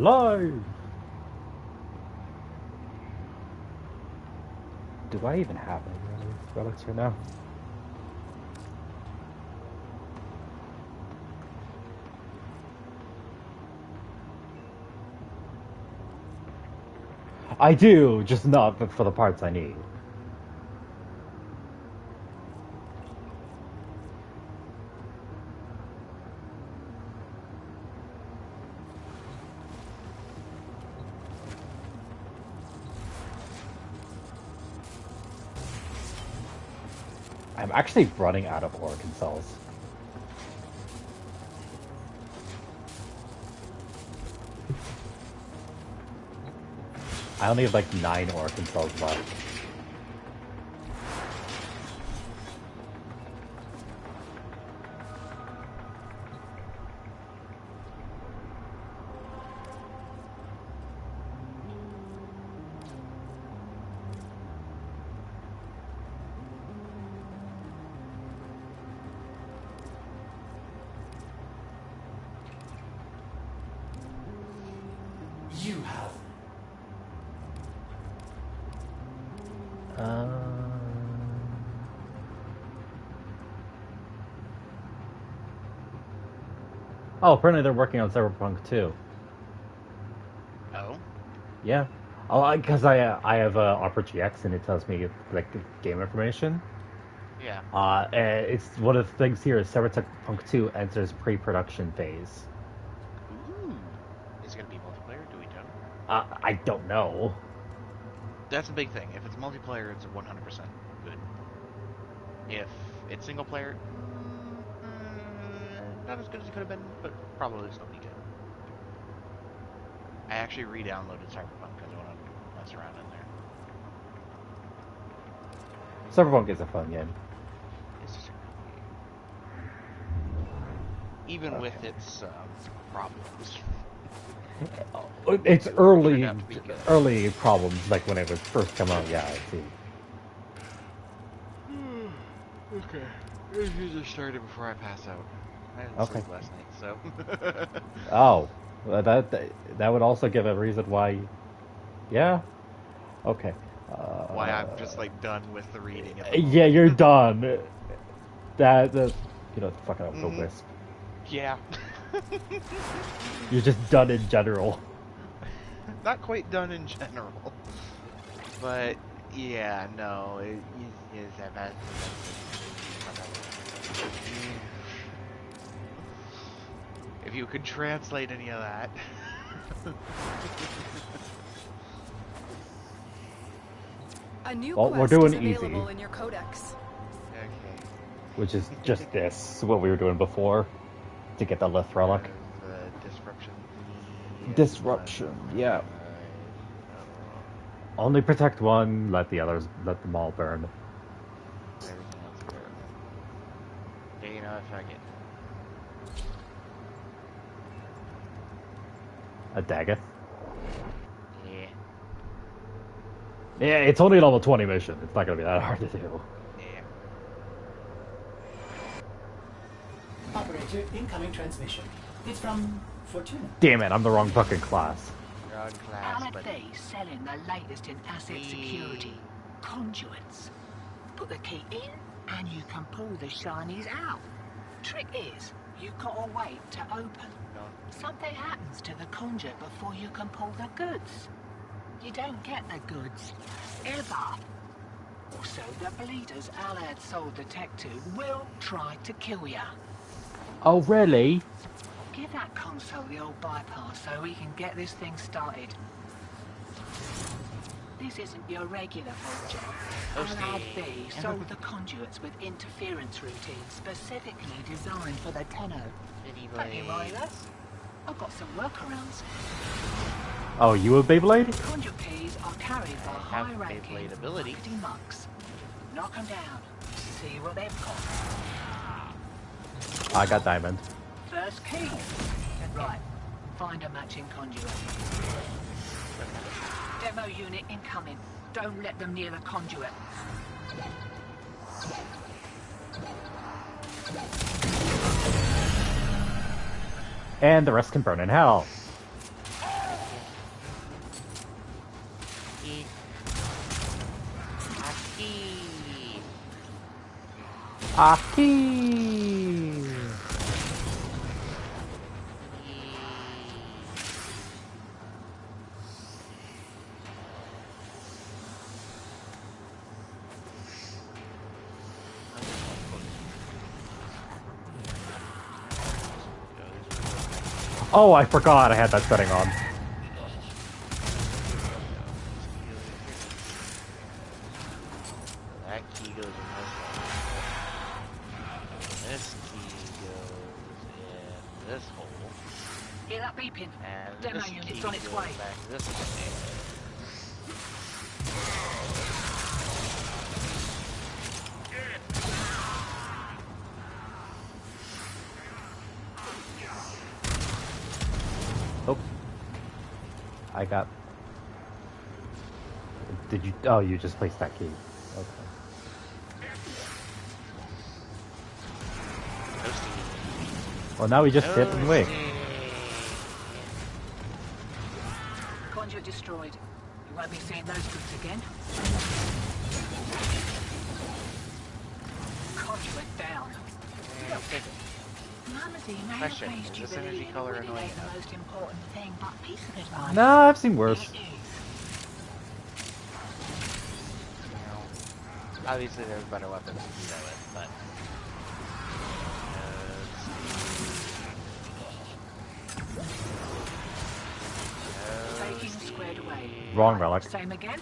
Live! Do I even have any relics right now? I do, just not for the parts I need. I'm actually running out of organ cells. I only have like 9 organ cells left. You have. Oh, apparently they're working on Cyberpunk too. Oh? Yeah. Oh, because I have Opera GX and it tells me like game information. Yeah. It's one of the things here is Cyberpunk 2 enters pre-production phase. Ooh. Is it going to be multiplayer? Do we know? I don't know. That's a big thing. If it's multiplayer, it's 100% good. If it's single player, not as good as it could have been, but probably still be good. I actually re-downloaded Cyberpunk because I want to mess around in there. Cyberpunk is a fun game. It's just even with its problems. It's Turned out to be good. early problems, like when it was first come out. Yeah, I see. Okay. Reviews are started before I pass out. I didn't sleep last night, so. Oh, well, that would also give a reason why. Yeah. Okay. Why I'm just like done with the reading. Yeah, you're done. That you know, fucking up the wisp. Yeah. You're just done in general. Not quite done in general, but yeah, no, it is that bad. If you could translate any of that. A new Well, quest we're doing is available easy. in your codex. Okay. Which is just this, what we were doing before, to get the Lith relic. Disruption. Disruption, yeah. Only protect one, let them all burn. Everything else is there. Yeah, you know, if I get A Daggett. yeah. Yeah, it's only a level 20 mission. It's not gonna be that hard to do. Yeah. Operator, incoming transmission. It's from Fortuna. Damn it, I'm the wrong fucking class. Wrong class, Planet but B selling the latest in asset security. Conduits. Put the key in and you can pull the shinies out. Trick is, you've got to wait to open. Something happens to the conduit before you can pull the goods. You don't get the goods. Ever. Also, the bleeders Alad sold the tech to will try to kill ya. Oh, really? Give that console the old bypass so we can get this thing started. This isn't your regular vault job. Alad B sold the conduits with interference routines specifically designed for the Tenno. Don't you worry, lads. I've got some workarounds. Oh, you a Beyblade? Conduit keys are carried by high-ranking Beyblade ability. marketing mucks. Knock them down. See what they've got. I got diamond. First key. Right. Find a matching conduit. Demo unit incoming. Don't let them near the conduit. And the rest can burn in hell. Aki. Aki. Aki. Oh, I forgot I had that setting on. That key goes in this hole. This key goes in this hole. Hear that beeping? And Demo this unit's key on its goes way. back this way. Oh. I got... Did you... Oh, you just placed that key. Okay. Well, now we just sit and wait. Conduit destroyed. You won't be seeing those goods again. Conduit down. Mumsy may have Question, raised is you this energy believing color winning annoying ain't the enough? most important thing, but piece of advice. No, I've seen worse. It is. Obviously, there's better weapons to do that with, but. Taking squared away. Wrong relic. Same again.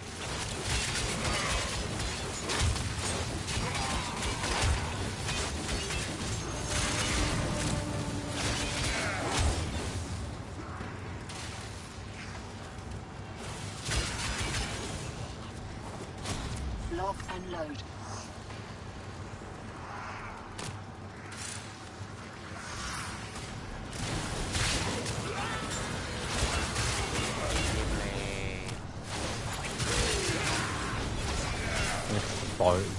Lock and load.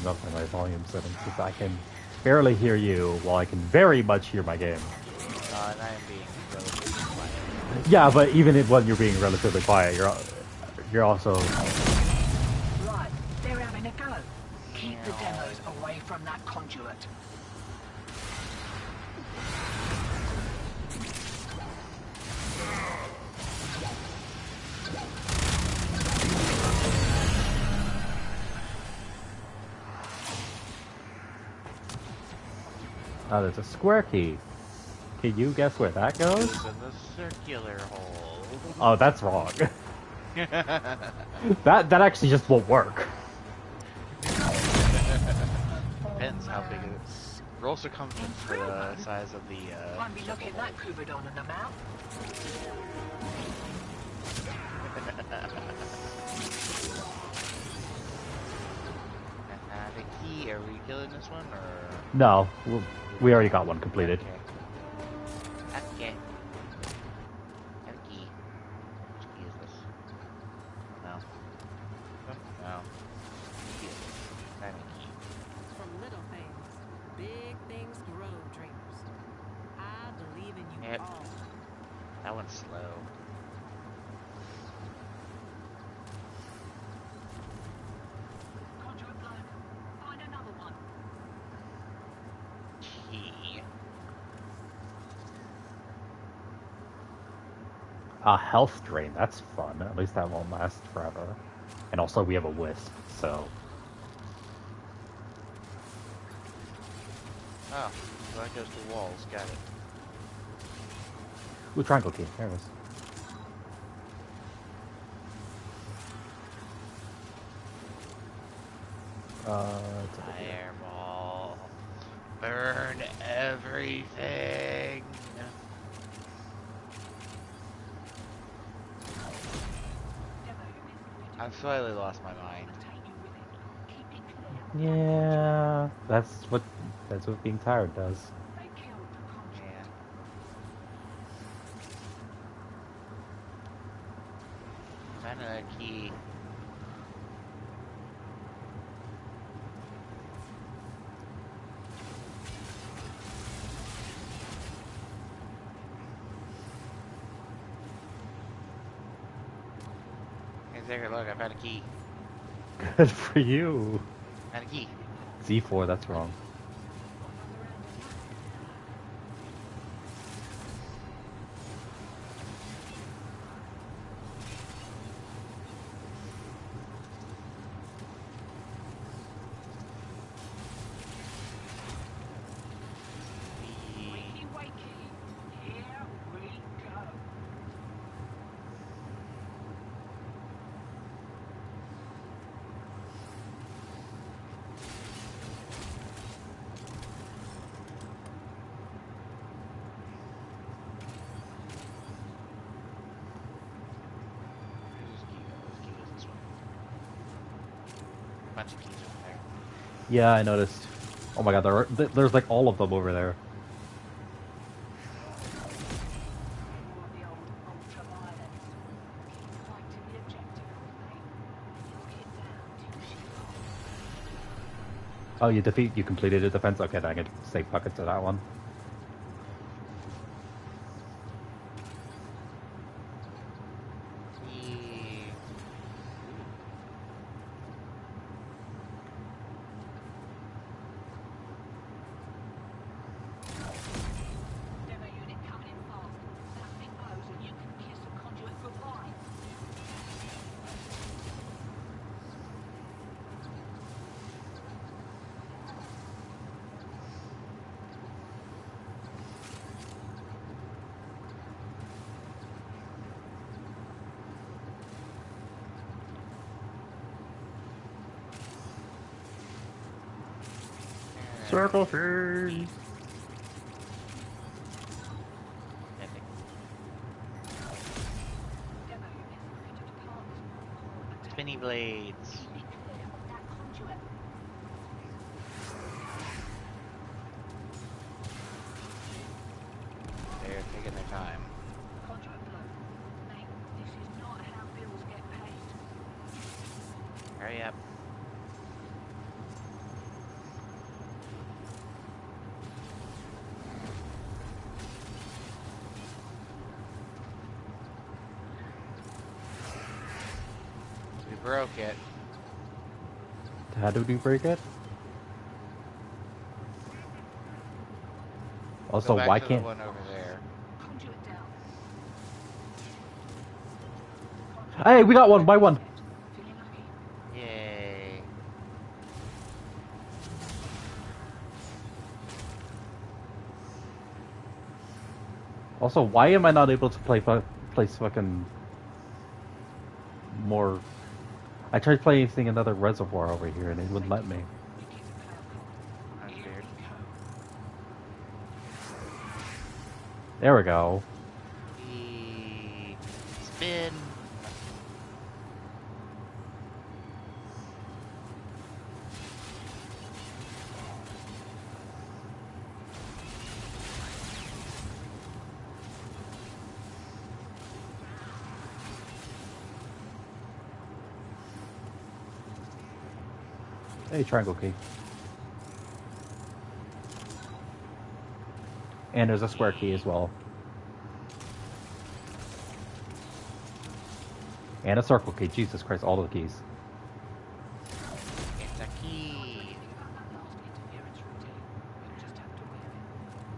Up my volume settings because I can barely hear you while I can very much hear my game. And I am being relatively quiet. Yeah, but even when you're being relatively quiet, you're also... Right, they're having a go. Keep the demos away from that conduit. Oh, there's a square key. Can you guess where that goes? It's in the circular hole. Oh, that's wrong. that actually just won't work. Depends how big it is. Roll circumference for the size of the. Won't be looking that Cupidon in the mouth. The key. Are we killing this one or? No, we already got one completed. Okay. Okay. Have a key. Which key is this? No. No. Key is this? Not a key. From little things, big things grow, dreamers. I believe in you Yep. all. That one's slow. Conduit blown. Find another one. Key. A health drain, that's fun. At least that won't last forever. And also we have a wisp, so... Oh, so that goes to walls. Got it. Ooh, triangle key, there it is. It's over here. Fireball. Burn everything. I've slightly lost my mind. Yeah, that's what being tired does. Yeah. Found another key. Is there, look, I found a key. Good for you. Found a key. Z4, that's wrong. Wakey, wakey. Here we go. Where's this key go? This key goes this way. Bunch of keys over there. Yeah, I noticed. Oh my god, there's like all of them over there. More of the old ultraviolence. Keep fighting the objective, mate. Lock it down till she Oh, you completed a defense? Okay, then I can save buckets to that one. Key. Demo unit coming in fast. That thing blows and you can kiss the conduit goodbye. Circle free. Epic. Demo unit ready to depart this port. Spinny blades. Be clear of that conduit. They're taking their time. Conduit blow. Mate, this is not how bills get paid. Hurry up. We broke it. How did we break it? Also, Go back why to can't... the one over there? Conduit down. Hey, we got one! Buy one! Feeling lucky? Yay. Also, why am I not able to place fucking... more... I tried placing another reservoir over here and it wouldn't let me. You keep the cloud cold. That's Here weird. we go. There we go. Spin. Hey, triangle key. And there's a square key as well. And a circle key. Jesus Christ, all the keys. It's a key. Think about that last interference routine. You'll just have to wear it.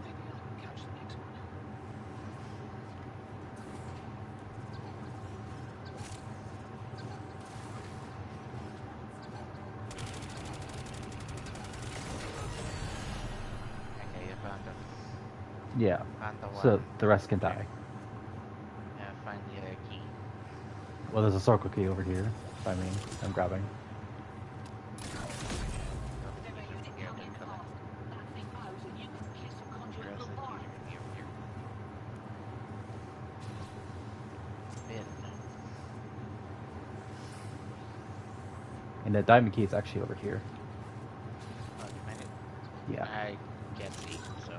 Maybe I can catch the next one. Okay, you found them. Yeah. Found the one. So the rest can die. Yeah, find the other key. Well, there's a circle key over here. I mean, I'm grabbing. Demo unit Here, coming they're in coming. fast. That thing blows and you can kiss the The conduit rest of the goodbye. keys are here. Spin. And the diamond key is actually over here. Oh, you find it? Yeah. I can't see, so.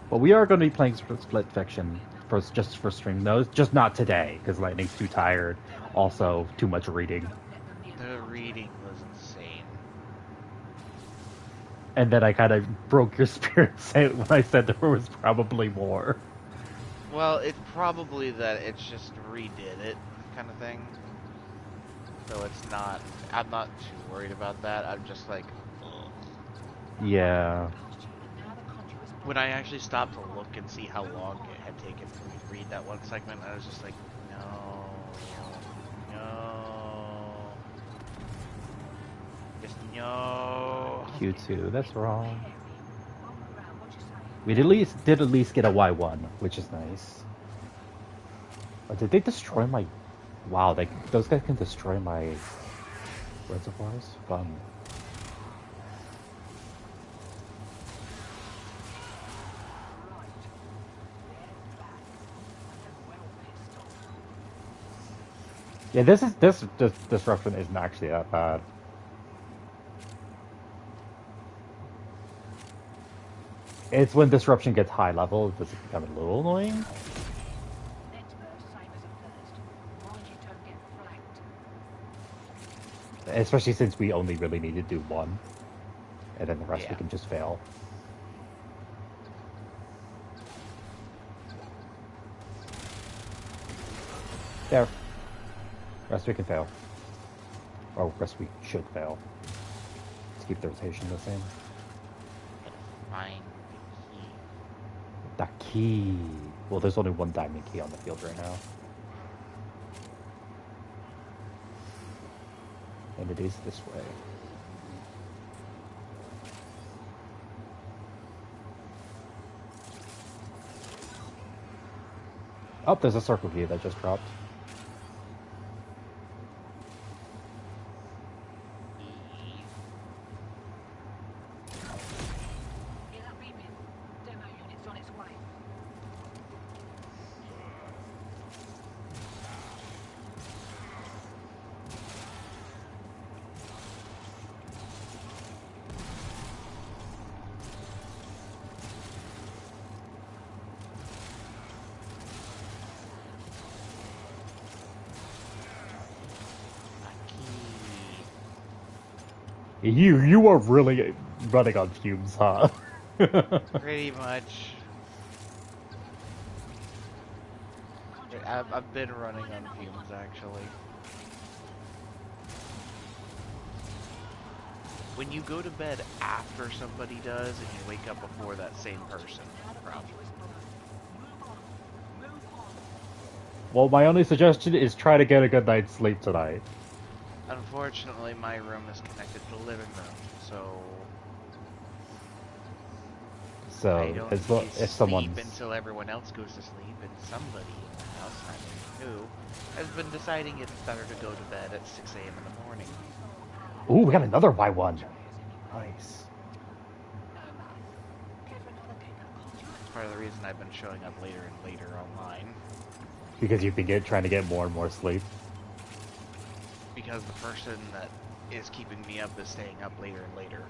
But we are going to be playing Split Fiction just for stream. No, just not today, because Lightning's too tired. Also, too much reading. The reading was insane. And then I kind of broke your spirit when I said there was probably more. Well, it's probably that it's just redid it, kind of thing. So it's not. I'm not too worried about that. I'm just like, ugh. Yeah. When I actually stopped to look and see how long it had taken for me to read that one segment, I was just like, no, no, just no. Q2, that's wrong. We did at least get a Y1, which is nice. Oh, did they destroy my? Wow, those guys can destroy my reservoirs. Fun. Yeah, this disruption isn't actually that bad. It's when disruption gets high level, does it become a little annoying? Especially since we only really need to do one, and then the rest we Yeah. can just fail. There. Rest we can fail. Or rest we should fail. Let's keep the rotation the same. Fine. The key. Well, there's only one diamond key on the field right now. And it is this way. Oh, there's a circle key that just dropped. You are really running on fumes, huh? Pretty much. I've been running on fumes, actually. When you go to bed after somebody does, and you wake up before that same person, probably. Well, my only suggestion is try to get a good night's sleep tonight. Unfortunately, my room is connected to the living room, so I don't if sleep someone's until everyone else goes to sleep, and somebody in the house, I don't know who, has been deciding it's better to go to bed at 6 a.m. in the morning. ooh, we got another Y1. Nice. Part of the reason I've been showing up later and later online. Because you've been trying to get more and more sleep. Because the person that is keeping me up is staying up later and later.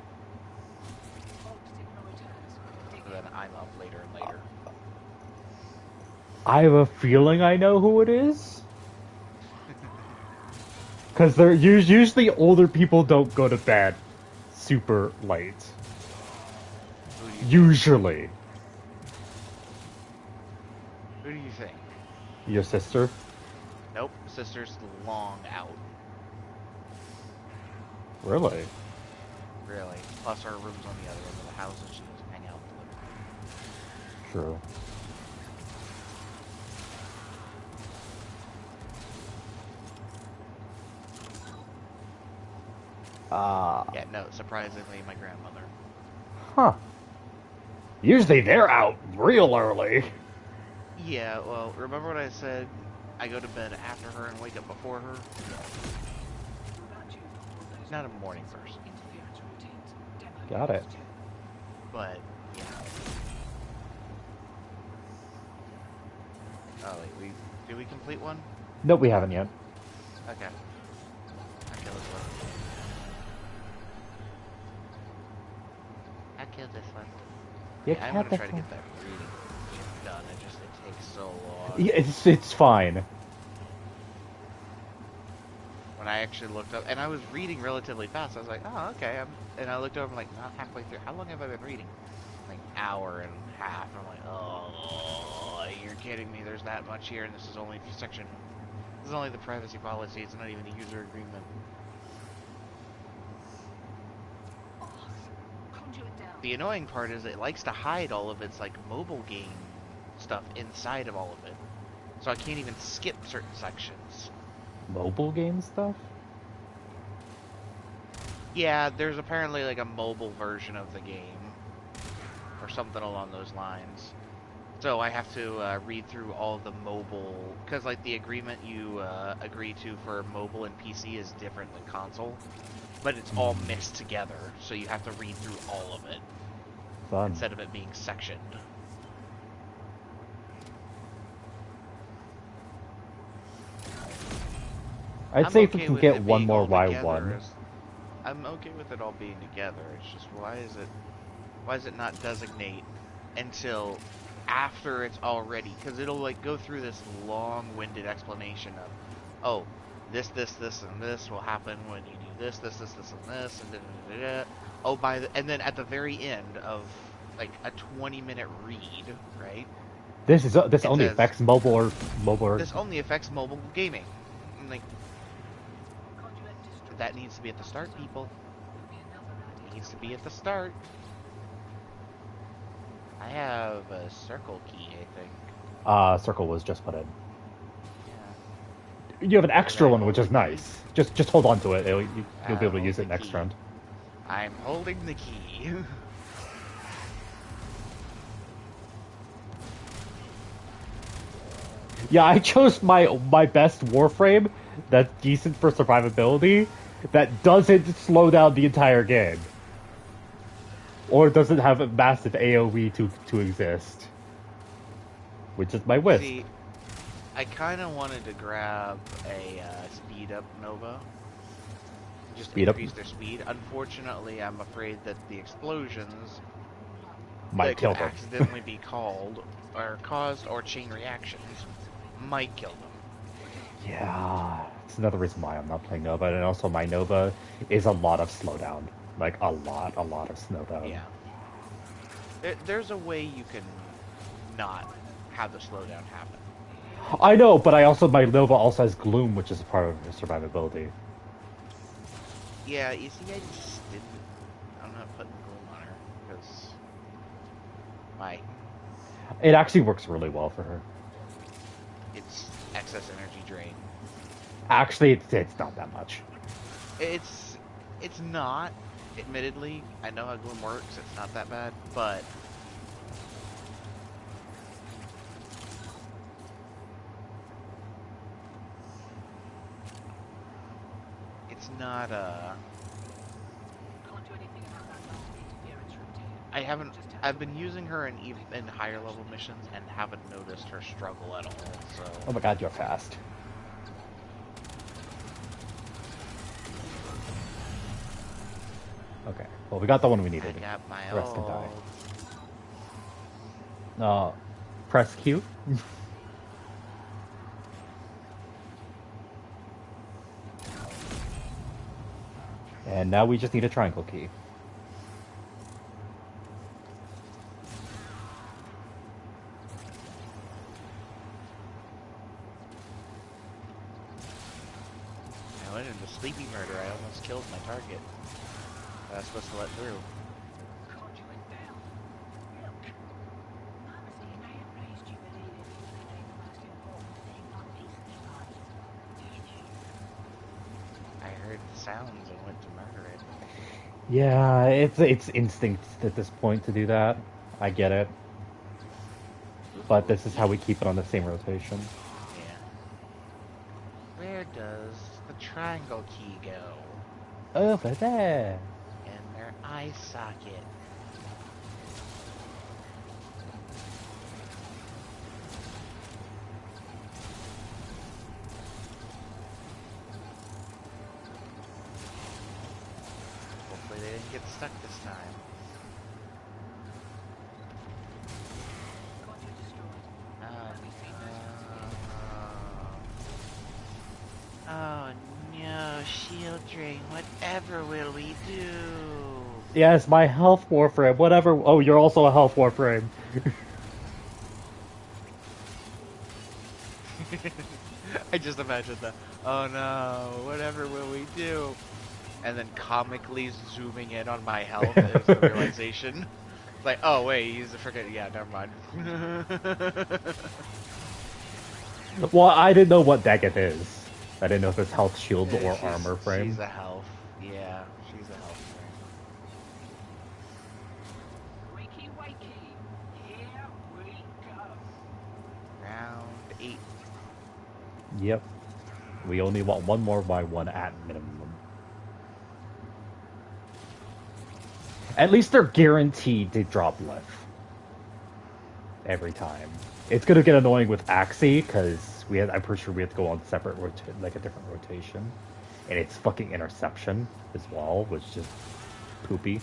So then I'm up later and later. I have a feeling I know who it is. Because they're usually older people don't go to bed super late. Usually. Who do you think? Your sister? Nope, sister's long out. Really? Really. Plus our room's on the other end of the house and she doesn't hang out in the living room. True. Yeah, no, surprisingly, my grandmother. Huh. Usually they're out real early. Yeah, well, remember what I said? I go to bed after her and wake up before her? Not a morning person. Got it. But, yeah. Oh, wait, did we complete one? Nope, we haven't yet. Okay. I kill this one. I killed this one. Yeah, I'm gonna try to get that reading done. It takes so long. Yeah, it's fine. When I actually looked up, and I was reading relatively fast, I was like, oh, okay. And I looked over, I'm like, not halfway through. How long have I been reading? Like, hour and a half. I'm like, oh, you're kidding me? There's that much here, and this is only section. This is only the privacy policy. It's not even the user agreement. Conduit down. The annoying part is it likes to hide all of its like mobile game stuff inside of all of it, so I can't even skip certain sections. Mobile game stuff? Yeah, there's apparently like a mobile version of the game, or something along those lines. So I have to read through all the mobile, because like the agreement you agree to for mobile and PC is different than console, but it's all mixed together, so you have to read through all of it Fun. instead of it being sectioned. I'd I'm say if okay we can with get it one being more all together Y1. I'm okay with it all being together. It's just why is it not designate until after it's already, because it'll like go through this long-winded explanation of, oh, this, and this will happen when you do this, and this, and da-da-da-da. Oh, and then at the very end of like a 20-minute read, right? This only says, affects mobile or This only affects mobile gaming. I'm like, Conduit destroyed. that needs to be at the start, people. There'll be another It needs to be at the start. I have a circle key, I think. circle was just put in. Yeah. You have an extra Did I one, which hold is the key? nice. Just hold on to it. You'll be able to Hold use the it next key. round. I'm holding the key. Yeah, I chose my best Warframe that's decent for survivability, that doesn't slow down the entire game. Or doesn't have a massive AoE to exist. Which is my Wisp. See, I kind of wanted to grab a speed up Nova. Just Speed up? increase their speed. Unfortunately, I'm afraid that the explosions Might that kill could them. accidentally be caused or chain reactions might kill them. Yeah, it's another reason why I'm not playing Nova, and also my Nova is a lot of slowdown. Like, a lot of slowdown. Yeah. There's a way you can not have the slowdown happen. I know, but my Nova also has Gloom, which is a part of her survivability. Yeah, you see, I'm not putting Gloom on her, because It actually works really well for her. it's excess energy drain. Actually, it's not that much. It's not, admittedly. I know how Gloom works, it's not that bad, but it's not Can't do anything about that last interference routine. I've been using her in higher level missions and haven't noticed her struggle at all, so. Oh my god, you're fast. Okay, well, we got the one we I needed. got my The rest can die. ult. Press Q. And now we just need a triangle key. I went into sleepy murder. I almost killed my target that I was supposed to let through. Conduit down. Look. Purposely, may have raised you believing you were doing the most important thing on decent life. Did you? I heard the sounds and went to murder it. Yeah, it's instinct at this point to do that. I get it. But this is how we keep it on the same rotation. Yeah. Where does the triangle key go? Over there. In their eye socket. Hopefully they didn't get stuck this time. Conduit destroyed. Oh no, shield drain, whatever will we do? Yes, my health Warframe, whatever. Oh, you're also a health Warframe. I just imagine the, oh no, whatever will we do? And then comically zooming in on my health is the realization. It's like, oh wait, he's a freaking, yeah, never mind. Well, I didn't know what deck it is. I didn't know if it's health shield or armor She's frame. a health. Yeah, she's a health frame. Wakey, wakey. Here we go. Round 8. Yep. We only want one more by one at minimum. At least they're guaranteed to drop lift. Every time. It's gonna get annoying with Axie, because I'm pretty sure we have to go on separate, like a different rotation. And it's fucking interception as well, which is just poopy.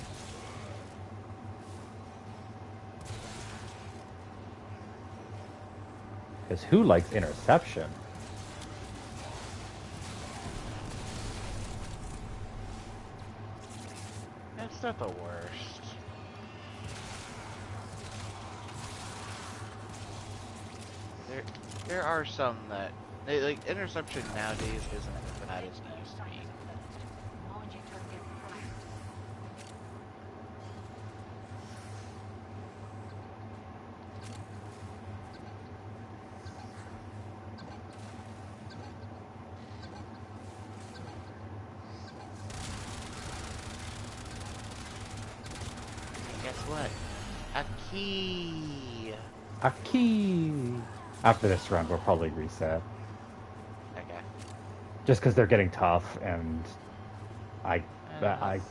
Because who likes interception? That's not the worst. There are some that like interception nowadays isn't as bad as it used to be. Mind you don't get flanked. And guess what? A key. A key! After this round, we'll probably reset. Okay. Just because they're getting tough, and I Not have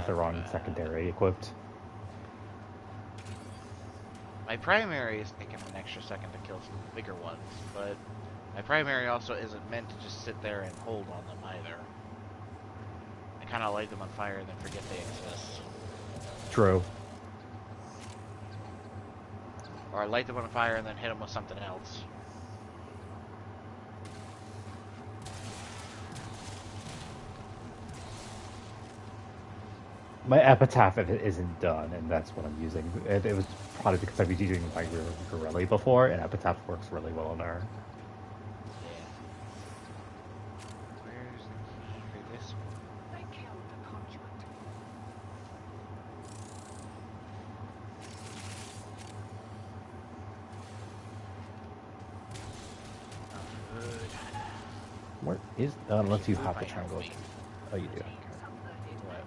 the that wrong bad. secondary equipped. My primary is taking an extra second to kill some bigger ones, but my primary also isn't meant to just sit there and hold on them either. I kind of light them on fire and then forget they exist. True. Or I light them on fire and then hit them with something else. My epitaph isn't done, and that's what I'm using. It was probably because I've been using my Gorelli before, and epitaph works really well on there. Yeah. Where's the key for this one? They killed the conduit. Not good. Where is... unless you Move have my the triangle. health. Oh, you do. Okay. What?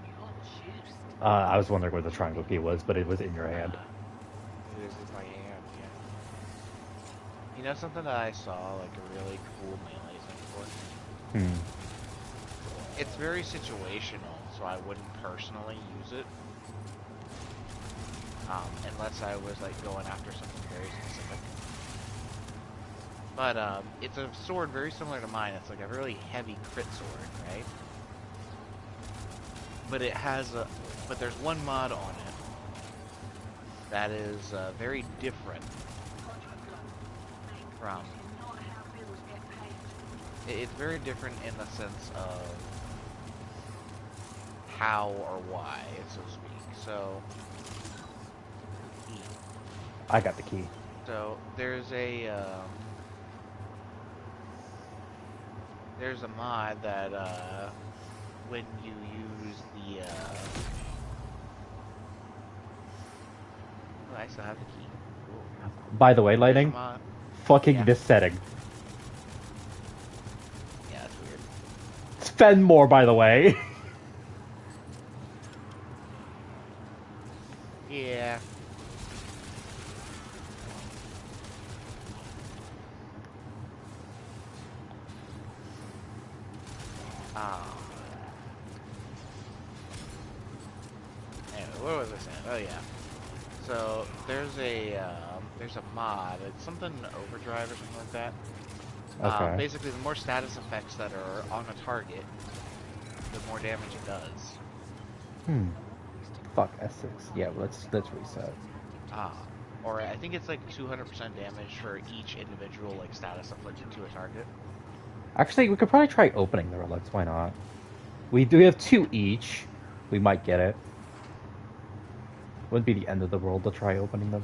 I was wondering where the triangle key was, but it was in your hand. It is in my hand, yeah. You know something that I saw, like a really cool melee thing for? Hmm. It's very situational, so I wouldn't personally use it. Unless I was like going after something very specific. But it's a sword very similar to mine. It's like a really heavy crit sword, right? But it has a, but there's one mod on it that is very different from. It's very different in the sense of how or why, so to speak. So, I got the key. so there's a mod that when you use the oh, I still have the key. Cool. By the way, There's a Lightning, mod. fucking Yeah. this setting. Yeah, that's weird. Spend more, by the way. Yeah. Anyway, where was I saying? Oh yeah. So there's a mod. It's something overdrive or something like that. Okay. Basically, the more status effects that are on a target, the more damage it does. Hmm. Fuck S6. Yeah, let's reset. Or I think it's like 200% damage for each individual like status afflicted to a target. Actually, we could probably try opening the relics. Why not? We have 2 each. We might get it. Wouldn't be the end of the world to try opening them.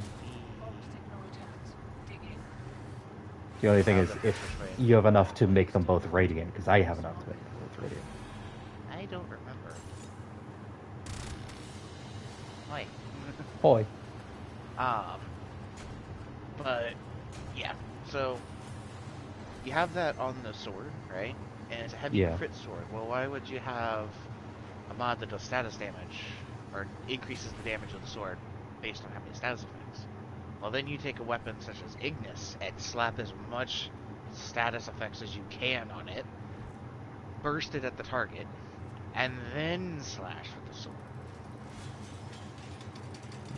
The only thing I'll is go if this way. you have enough to make them both radiant, because I have enough to make them both radiant. I don't remember. Why? Boy. But yeah. So you have that on the sword, right? And it's a heavy Yeah. crit sword. Well, why would you have a mod that does status damage or increases the damage of the sword based on how many status effects? Well, then you take a weapon such as Ignis and slap as much status effects as you can on it, burst it at the target, and then slash with the sword.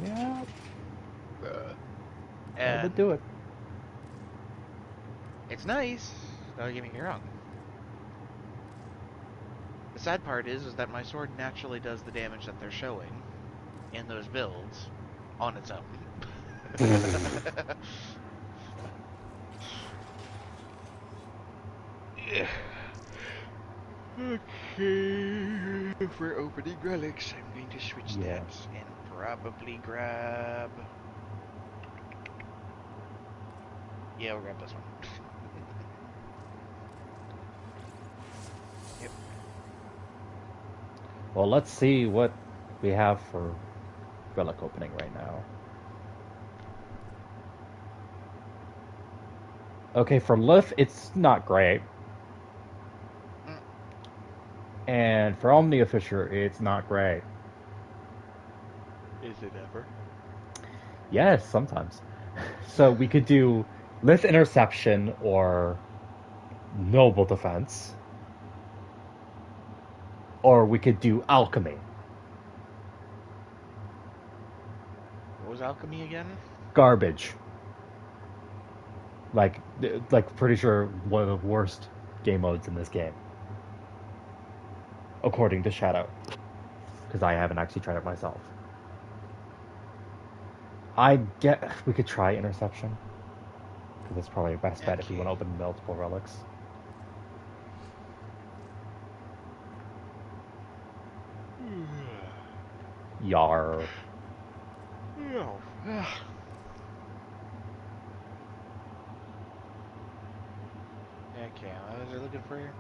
Yeah. I And would do it. it's nice, don't get me wrong. The sad part is that my sword naturally does the damage that they're showing in those builds on its own. Okay, for opening relics, I'm going to switch Yeah. tabs and probably grab. Yeah, we'll grab this one. Yep. Well, let's see what we have for relic opening right now. Okay, for Lith, it's not great. Mm. And for Omnia Fisher, it's not great. Is it ever? Yes, sometimes. So we could do Lith Interception or Noble Defense. Or we could do Alchemy. What was alchemy again? Garbage. Like, pretty sure one of the worst game modes in this game. According to Shadow. Because I haven't actually tried it myself. We could try Interception. Because that's probably a best bet if you want to open multiple relics. Yar. No. Okay, what was I looking for here?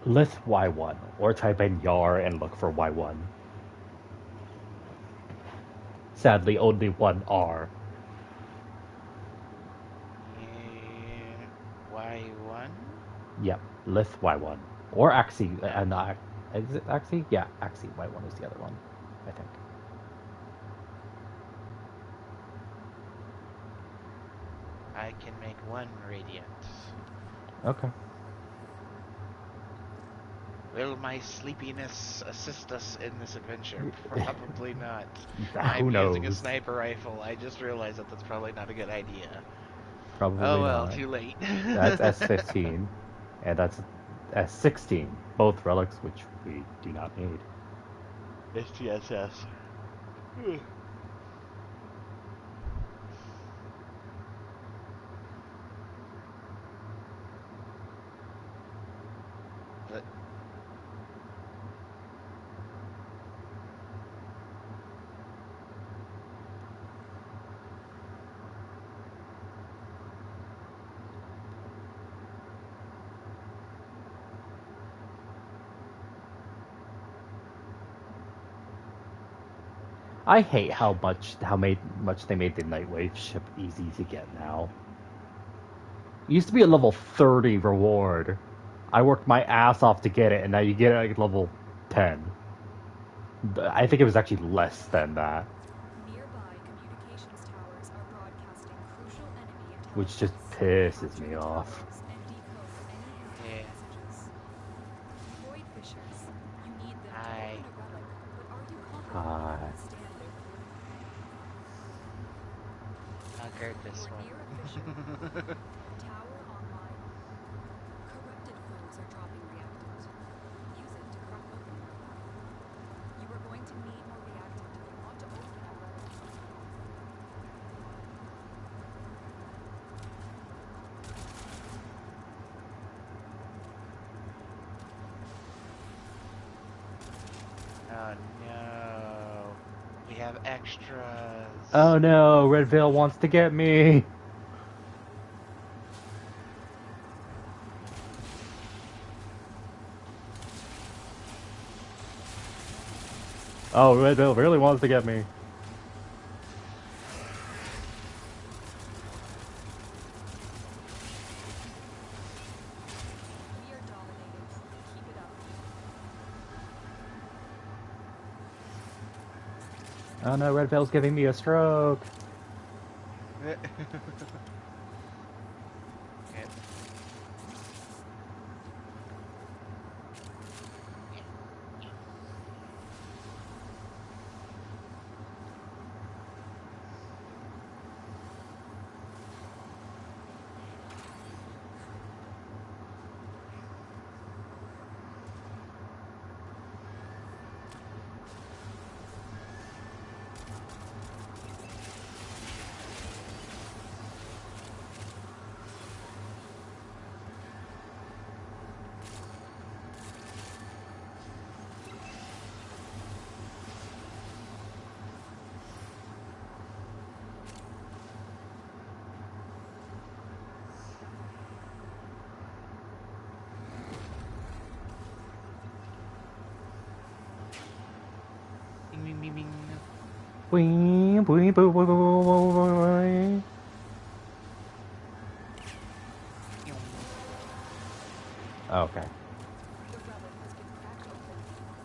Lith Y1. Or type in Yar and look for Y1. Sadly, only one R. Y1? Yep, Lith Y1. Or Axie. Is it Axie? Yeah, Axie Y1 is the other one, I think. I can make one radiant. Okay. Will my sleepiness assist us in this adventure? Probably not. Who I'm using a knows? sniper rifle. I just realized that that's probably not a good idea. Probably Oh well, not. too late. That's S15. And that's S16. Both relics, which we do not need. STSS. But I hate how much they made the Nightwave ship easy to get now. It used to be a level 30 reward. I worked my ass off to get it, and now you get it at level 10. I think it was actually less than that, Nearby communications towers are broadcasting crucial enemy intelligence. which just pisses me off. And decode any Yeah. messages. Void fishers, you need them Hi. to open a relic, but are you confident Hi. they will stand their ground? I'll guard this You're near a fisher. one. Tower online. Corrupted foes are dropping reactant. Use it to crack open the relic. You are going to need more reactant if you want to open that relic. Oh no. We have extras. Oh no, Red Veil wants to get me. Oh, Red Bill really wants to get me. We are dominating. Keep it up. Oh no, Red Bill's giving me a stroke. Yep. Bing, bing, bing, Boing, boing, boing, boing, boing, boing. bing. Okay. The relic has been cracked open.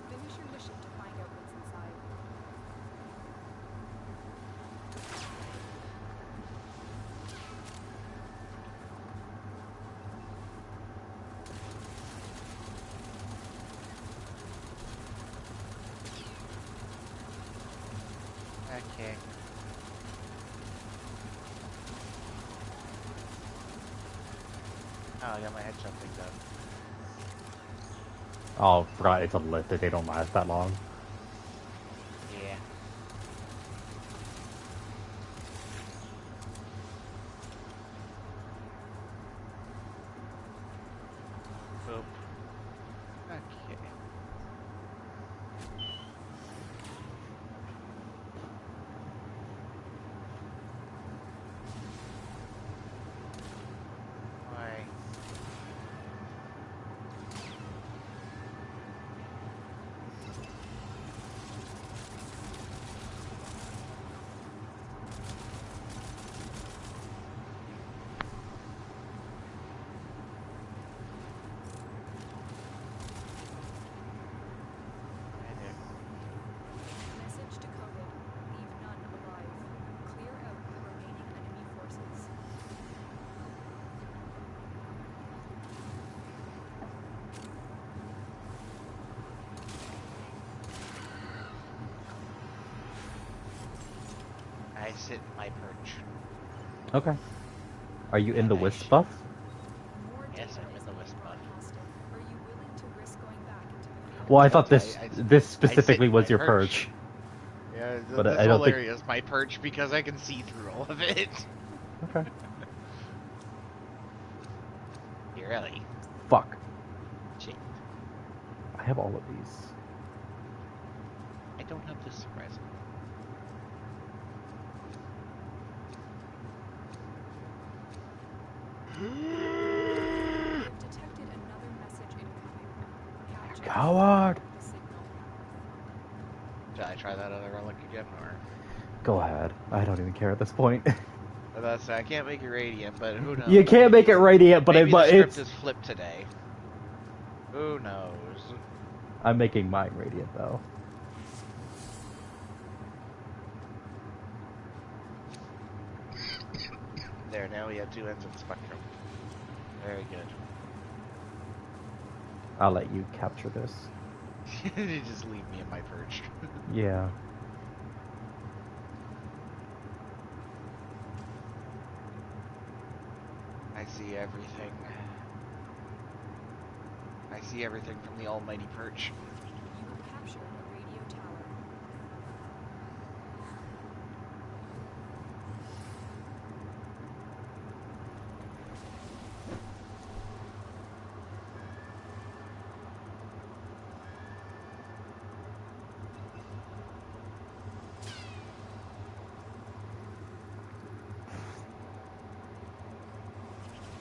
Finish your mission to find out what's inside. Okay. Oh, I got my headshot picked up. Oh, forgot it's a lift that they don't last that long. Yeah. Boop. Okay. Why? Message decoded. Leave none alive. Clear out the remaining enemy forces. I sit in my perch. Okay. Are you in the Nice. wisp buff? More Yes, data I'm in is the being wisp buff. broadcasted. Are you willing to risk going back into the field? Well, I thought Told this you, this I sit specifically in was my your perch. perch. Yeah, But this I don't whole think- area is my perch because I can see through all of it. Okay. Really? Fuck. Shit. I have all of these. I don't have this surprising. We have detected another message incoming. Capture Coward! the signal. Should I try that other relic again, or? Go ahead. I don't even care at this point. That's I can't make it radiant, but who knows? You can't make it radiant, but maybe but the script it's. is flipped today. Who knows? I'm making mine radiant though. There, now we have two ends of the spectrum. Very good. I'll let you capture this. You just leave me in my perch. Yeah. I see everything. I see everything from the almighty perch. You have captured a radio tower.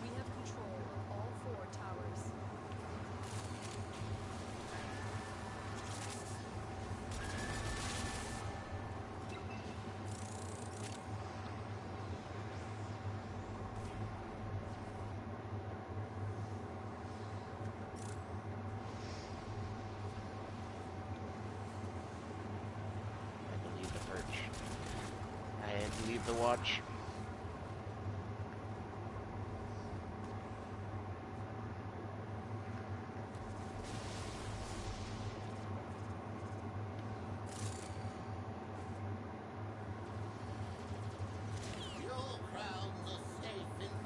We have control of all 4 towers. leave the watch.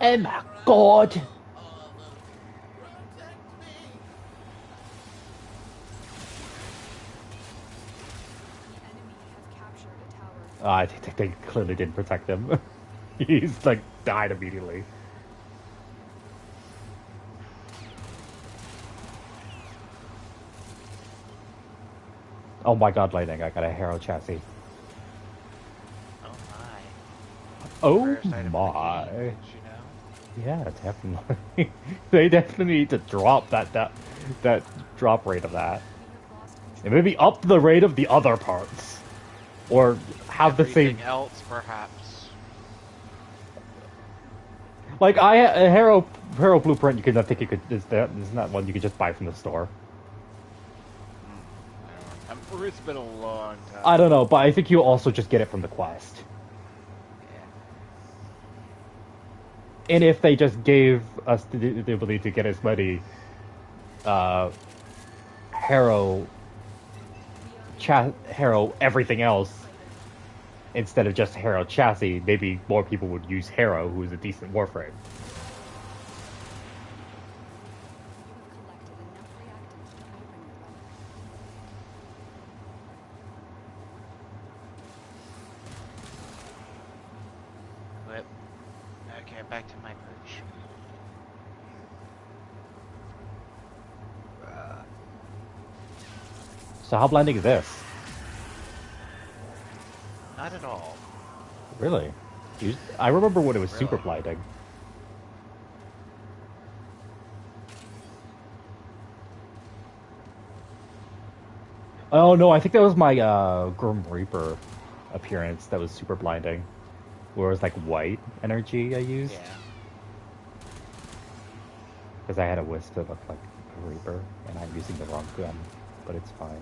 Oh my god! The enemy has captured a tower. I think they clearly didn't protect him. He's like died immediately. Oh my god, lightning! I got a Harrow chassis. Oh my. Oh Rarest item in the my! game, did you know? Yeah, definitely. They definitely need to drop that drop rate of that, We have lost control. and maybe up the rate of the other parts, or have the same. Everything else, perhaps. Like a Harrow blueprint, you could I think you could isn't that one you could just buy from the store. It's been a long time. I don't know, but I think you also just get it from the quest. Yeah. And if they just gave us the ability to get as many Harrow everything else instead of just Harrow chassis, maybe more people would use Harrow, who is a decent Warframe. You have collected enough reactants to open your weapon. Whip. Okay, back to my perch. So how blinding is this? Not at all. Really? I remember when it was super Really? blinding. Oh no, I think that was my Grim Reaper appearance that was super blinding. Where it was like white energy I used. Yeah. Because I had a wisp that looked like a Reaper, and I'm using the wrong gun, but it's fine.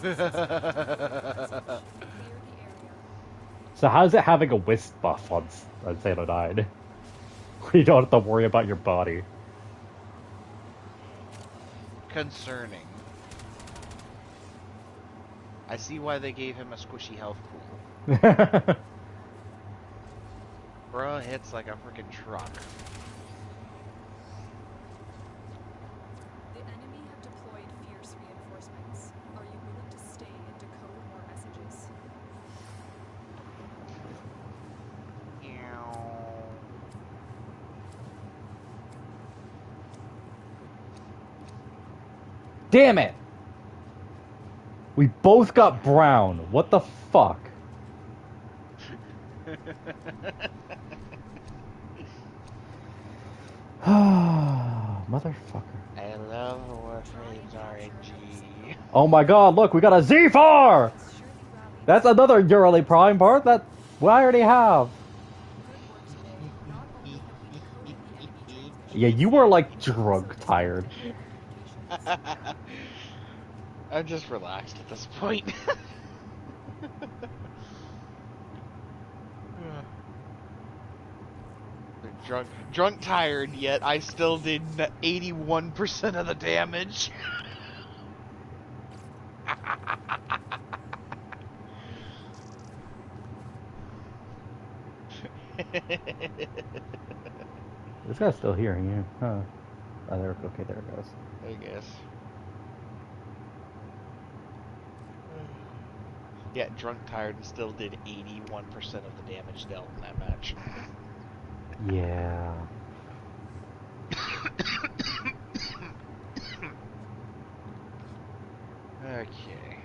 Clear the area. So how's it having a wisp buff on Sailor 9? You don't have to worry about your body. Concerning. I see why they gave him a squishy health pool. Bruh hits like a freaking truck. The enemy have deployed fierce reinforcements. Are you willing to stay and decode more messages? Damn it! We both got brown. What the fuck? Motherfucker. I love Warframe's RNG. Oh my god, look, we got a Z4! Surely rally. That's another Urally Prime part that we already have. Good work today. Not only have we decoded the enemy transmission, Yeah, you were like we also drunk tired. discovered communications. I'm just relaxed at this point. Drunk tired, yet I still did 81% of the damage. This guy's still hearing you. Huh. Oh, there, okay, there it goes. I guess. Yeah, drunk tired and still did 81% of the damage dealt in that match. Yeah. Okay.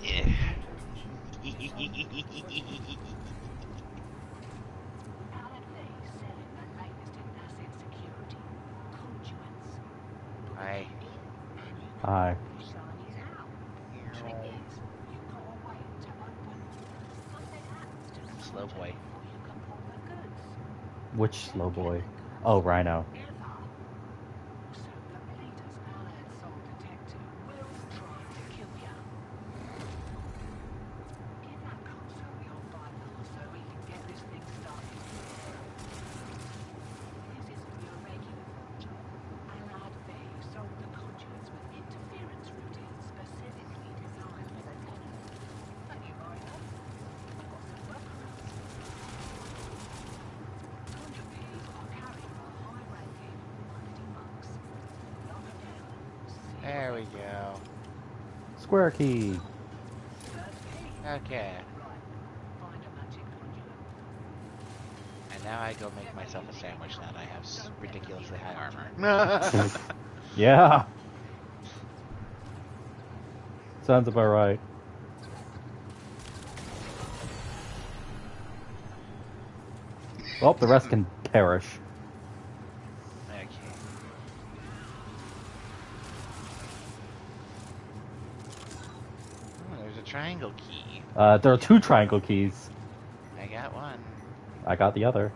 Yeah. Proudly selling the latest in asset security. Conduits. Put the Aye. key in and you can Aye. pull the shinies out. Trick is, you've got to wait to open. Something happens to the Slow boy. conduit before you can pull the goods. Which slow Don't get boy? the goods Oh, Rhino. ever. So the bleeders alert Soul Detective will try to kill you. Give that console your Bible so we can get this thing started. This isn't your regular job. Allied V sold the conduits with interference routines specifically designed for the tenants. Don't you worry though. I've got some workarounds. Conduit keys are carried by high-ranking marketing monks. Lock 'em down. See There what we go. Square key. first key. Okay. Right. Find a magic conduit. And now I go make myself a sandwich now that I have ridiculously high armor. Yeah. Sounds about right. Well, the rest can perish. Okay. Oh, there's a triangle key. There are 2 triangle keys. I got one. I got the other.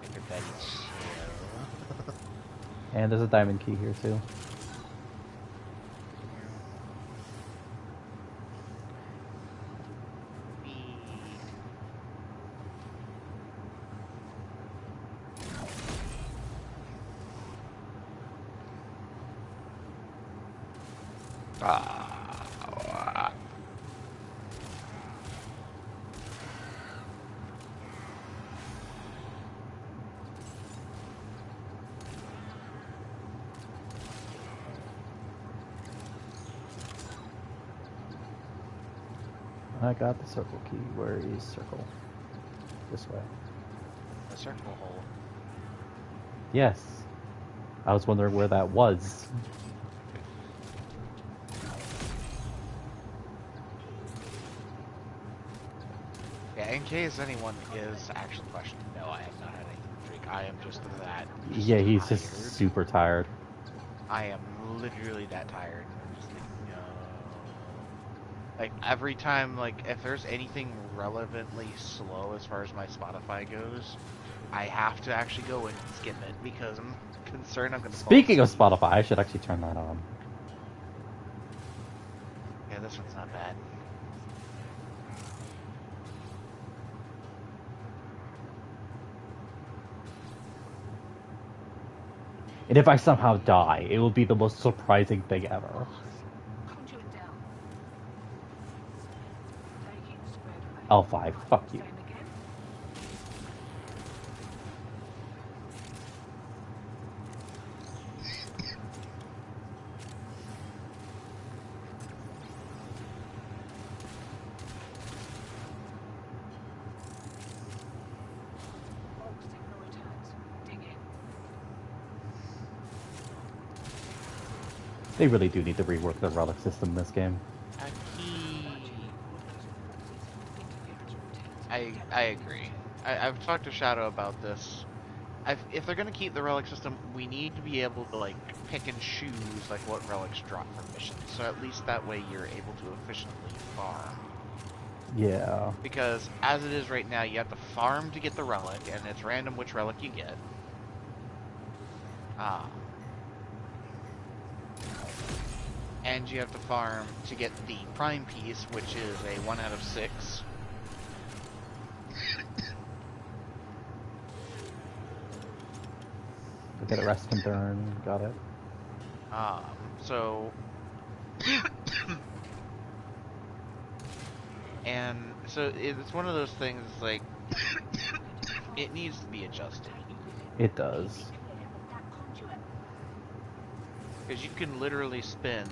Everybody chill. And there's a diamond key here too. Ah. I got the circle key. Where is circle? This way. A circle hole. Yes. I was wondering where that was. Yeah, in case anyone is actually questioning, no, I have not had anything to drink. I am just that. Yeah, he's tired. just super tired. I am literally that tired. I'm just like, no. Like, every time, like, if there's anything relevantly slow as far as my Spotify goes, I have to actually go and skip it because I'm concerned I'm going to Speaking of Spotify, I should actually turn that on. Yeah, this one's not bad. And if I somehow die, it will be the most surprising thing ever. Conduit down. Taking square L5, fuck you. Same again. Bulk signal returns. Dig in. They really do need to rework the relic system in this game. I agree. I've talked to Shadow about this. If they're gonna keep the relic system, we need to be able to like pick and choose like what relics drop from missions. So at least that way you're able to efficiently farm. Yeah. Because as it is right now, you have to farm to get the relic, and it's random which relic you get. And you have to farm to get the prime piece, which is a 1 out of 6. Okay, the rest can burn. Got it. So... and so it's one of those things, like, it needs to be adjusted. It does. Because you can literally spend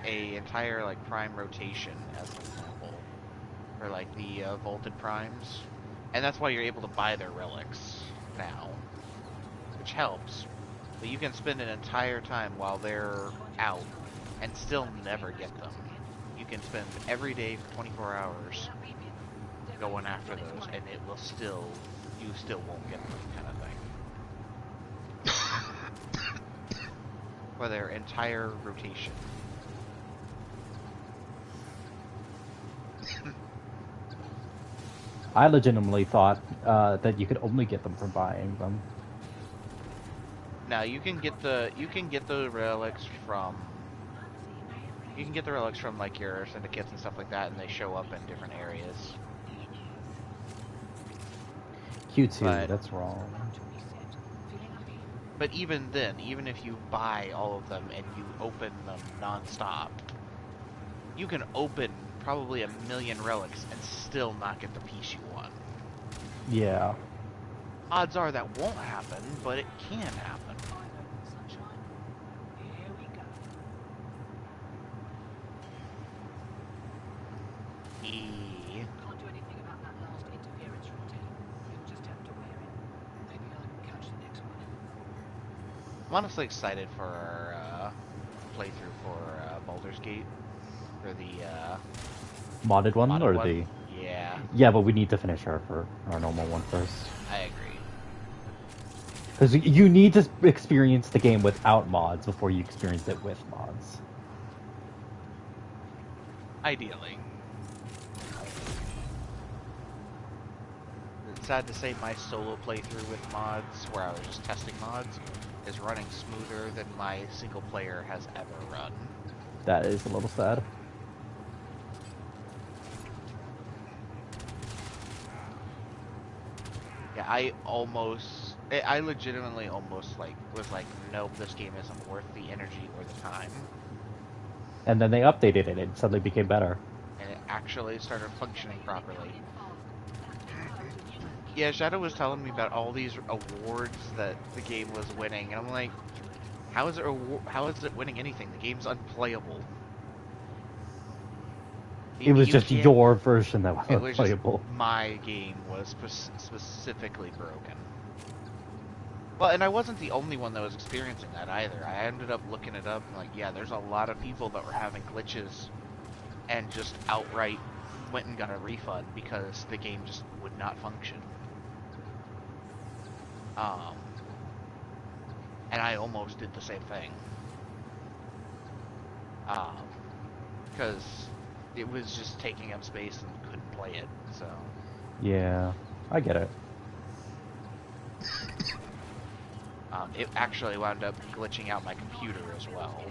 a entire, like, prime rotation, as an example, for, like, the vaulted primes. And that's why you're able to buy their relics now, which helps. But you can spend an entire time while they're out and still never get them. You can spend every day for 24 hours going after those, and it will still, you still won't get them, kind of thing. For their entire rotation. I legitimately thought that you could only get them from buying them. Now you can get the relics from like your syndicates and stuff like that, and they show up in different areas. Q2, But- that's wrong. But even then, even if you buy all of them and you open them non-stop, you can open probably 1,000,000 relics and still not get the piece you want. Yeah. Odds are that won't happen, but it can happen. Here we go. Can't do anything about that last interference routine. You'll just have to wear it. Maybe I can catch the next one. I'm honestly excited for our playthrough for Baldur's Gate. For the Modded one modded or one. the... Yeah, Yeah, but we need to finish our normal one first. I agree. Because you need to experience the game without mods before you experience it with mods. Ideally. It's sad to say my solo playthrough with mods, where I was just testing mods, is running smoother than my single player has ever run. That is a little sad. Yeah, I legitimately almost was like, nope, this game isn't worth the energy or the time. And then they updated it and it suddenly became better. And it actually started functioning properly. Yeah, Shadow was telling me about all these awards that the game was winning, and I'm like, how is it winning anything? The game's unplayable. It was You just can't- your version that was It was just unplayable. my game was specifically broken. Well, and I wasn't the only one that was experiencing that either. I ended up looking it up, and like, yeah, there's a lot of people that were having glitches and just outright went and got a refund because the game just would not function. And I almost did the same thing. Because it was just taking up space and couldn't play it, so. Yeah, I get it. It actually wound up glitching out my computer as well.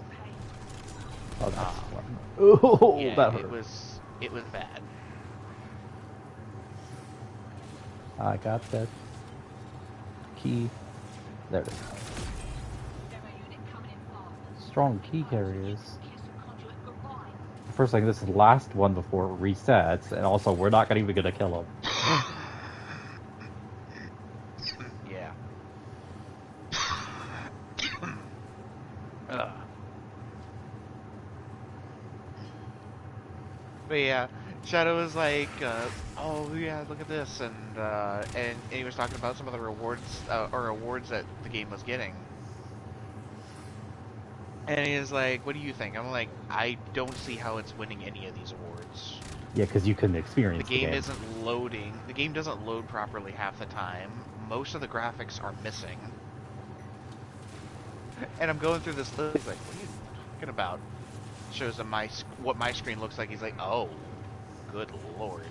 Oh, that's fun. Oh, Yeah, that hurt. it was bad. I got that key. There it is. Strong key carriers. First thing, this is the last one before it resets, and also we're not even gonna kill him. Yeah. But yeah, Shadow was like, "Oh yeah, look at this," and he was talking about some of the rewards or awards that the game was getting. And he was like, "What do you think?" I'm like, "I don't see how it's winning any of these awards. Yeah, because you couldn't The experience the game game. isn't loading. The game doesn't load properly half the time. Most of the graphics are missing." And I'm going through this list. He's like, "What are you talking about?" Shows him what my screen looks like. He's like, "Oh, good lord."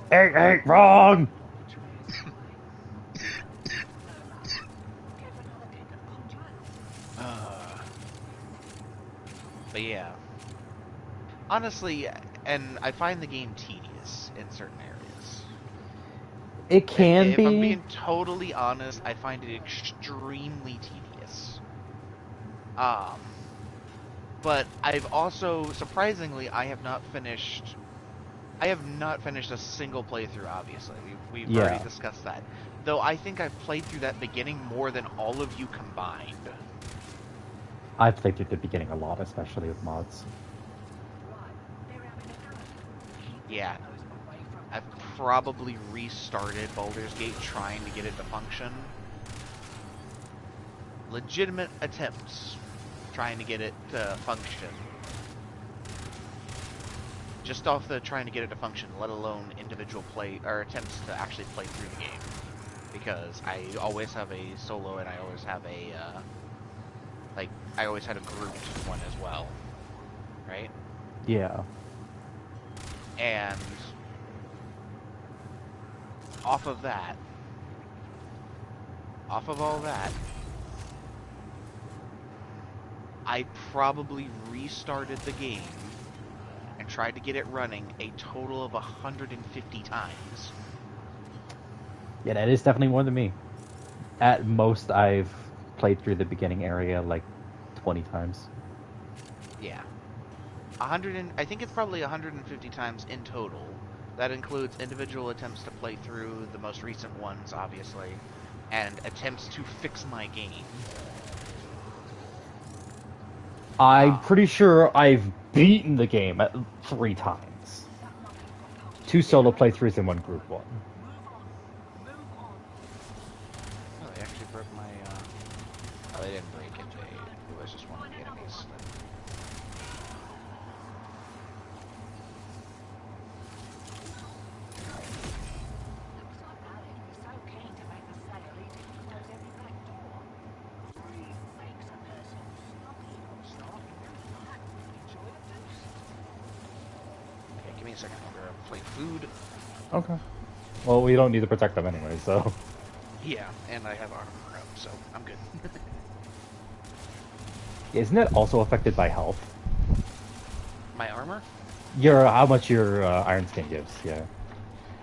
Hey, wrong! But yeah. Honestly, and I find the game tedious in certain areas. It can If be. I'm being totally honest, I find it extremely tedious. But I've also, surprisingly, I have not finished a single playthrough, obviously. We've Yeah. already discussed that. Though I think I've played through that beginning more than all of you combined. I've played through the beginning a lot, especially with mods. Yeah. I've probably restarted Baldur's Gate trying to get it to function. legitimate attempts trying to get it to function. Just off the trying to get it to function, let alone individual play or attempts to actually play through the game. Because I always have a solo and I always have a I always had a grouped one as well, right? Yeah. And off of all that, I probably restarted the game and tried to get it running a total of 150 times. Yeah, that is definitely more than me. At most, I've played through the beginning area like 20 times. Yeah. I think it's probably 150 times in total. That includes individual attempts to play through the most recent ones, obviously, and attempts to fix my game. I'm pretty sure I've beaten the game at 3 times. 2 solo playthroughs and 1 group one. Oh, they actually broke my, oh, they didn't break it, it was just one of the enemies. Okay, give me a second, I'll grab a plate of food. Okay. Well, we don't need to protect them anyway, so... Yeah, and I have armor up, so I'm good. Isn't it also affected by health? My armor? How much your iron skin gives, yeah.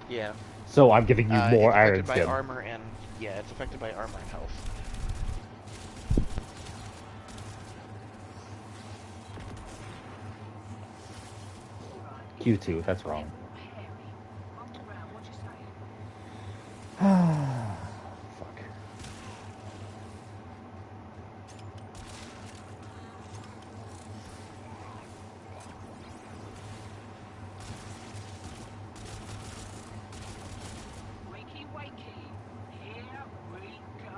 Yeah. So I'm giving you more iron it's affected skin. by armor and, yeah, it's affected by armor and health. Q2, that's wrong. Fuck. Wakey, wakey. Here we go.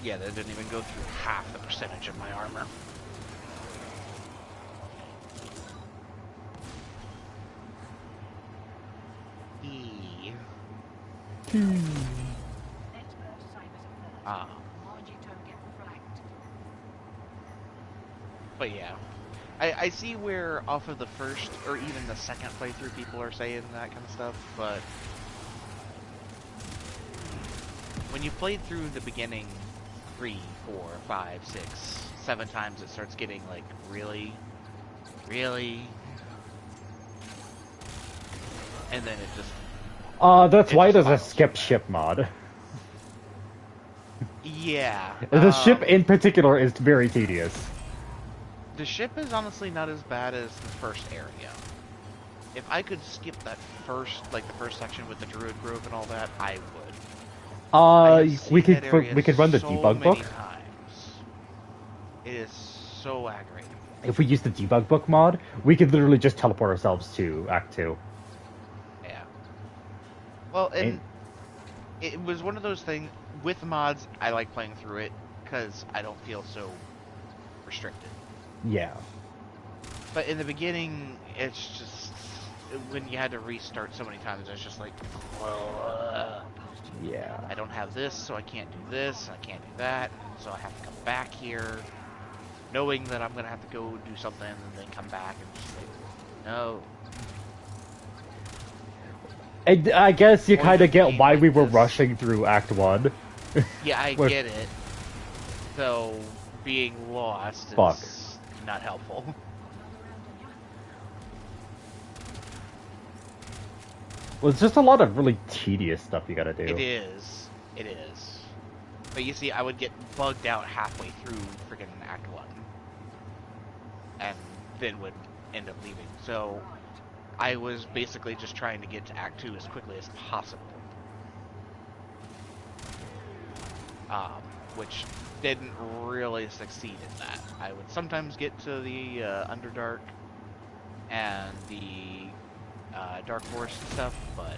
Yeah, that didn't even go through half the percentage of my armor. E. Ah. But yeah. I see where off of the first, or even the second playthrough people are saying that kind of stuff, but... when you played through the beginning 3, 4, 5, 6, 7 times, it starts getting like, really? Really? And then it just... That's why there's a piles skip from ship mod. Yeah. The ship in particular is very tedious. The ship is honestly not as bad as the first area. If I could skip that first, like the first section with the Druid Grove and all that, I would. We could run the so debug many book. times. It is so aggravating. If we use the debug book mod, we could literally just teleport ourselves to Act 2. Yeah. Well, and it was one of those things, with mods, I like playing through it, because I don't feel so restricted. Yeah. But in the beginning, it's just, when you had to restart so many times, it's just like, Yeah. I don't have this, so I can't do this, I can't do that, so I have to come back here, knowing that I'm going to have to go do something and then come back and just like, no. I guess you Or kind the of get game why like we were this. rushing through Act 1. Yeah, I Where- get it. So, being lost Fuck. is not helpful. Well, it's just a lot of really tedious stuff you gotta do. It is. It is. But you see, I would get bugged out halfway through freaking Act 1. And then would end up leaving. So, I was basically just trying to get to Act 2 as quickly as possible. which didn't really succeed in that. I would sometimes get to the Underdark and the Dark Forest and stuff, but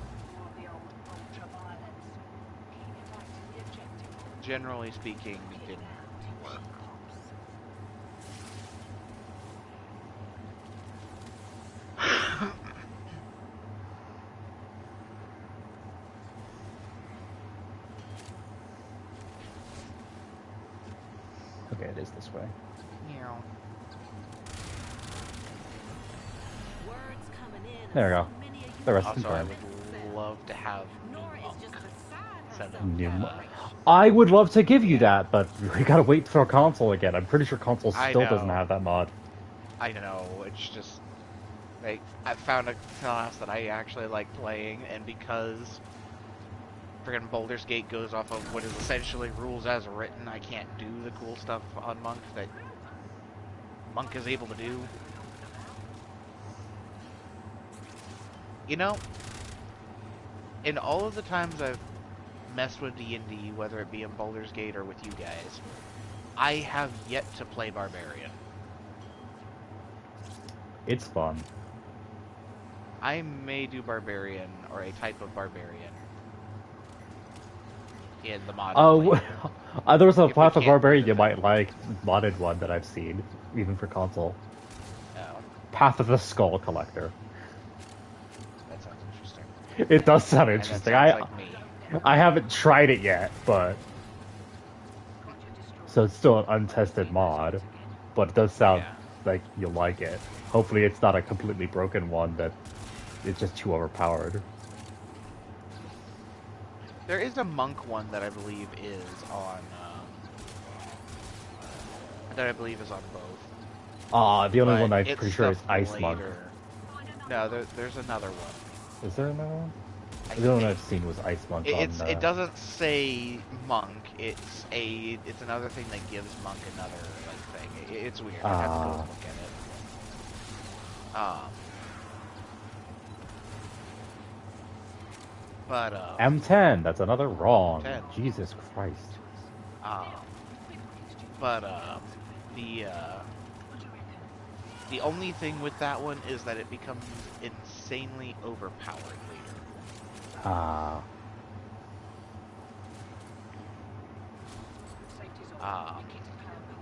generally speaking, it didn't work. Okay, it is this way. Yeah. Words coming in. There we go. So many of you The rest is Also, I fine. would love to have Nora new is monk just beside instead herself. of New I would love to give you that, but we gotta wait for console again. I'm pretty sure console I still doesn't know. have that mod. I know, it's just like I found a class that I actually like playing, and because friggin' Baldur's Gate goes off of what is essentially rules as written, I can't do the cool stuff on Monk that Monk is able to do. You know, in all of the times I've messed with D&D, whether it be in Baldur's Gate or with you guys, I have yet to play Barbarian. It's fun. I may do Barbarian, or a type of Barbarian, in the mod. Oh, there was a If we Path of can't Barbarian do you that. might like, modded one that I've seen, even for console. Oh, Path of the Skull Collector. that sounds interesting. It does sound And that interesting. sounds like me. I haven't tried it yet, but so it's still an untested mod, but it does sound Yeah. like you'll like it. Hopefully, it's not a completely broken one that is just too overpowered. There is a monk one that I believe is on. Both. The only But one I'm it's pretty sure is stuff Ice Monk. later. No, there's another one. Is there another one? I The only one think. I've seen was Ice Monk. It doesn't say monk. It's another thing that gives monk another like thing. It's weird. I have to go and look at it. But M10. That's another wrong. 10. Jesus Christ. But the only thing with that one is that it becomes insanely overpowered later.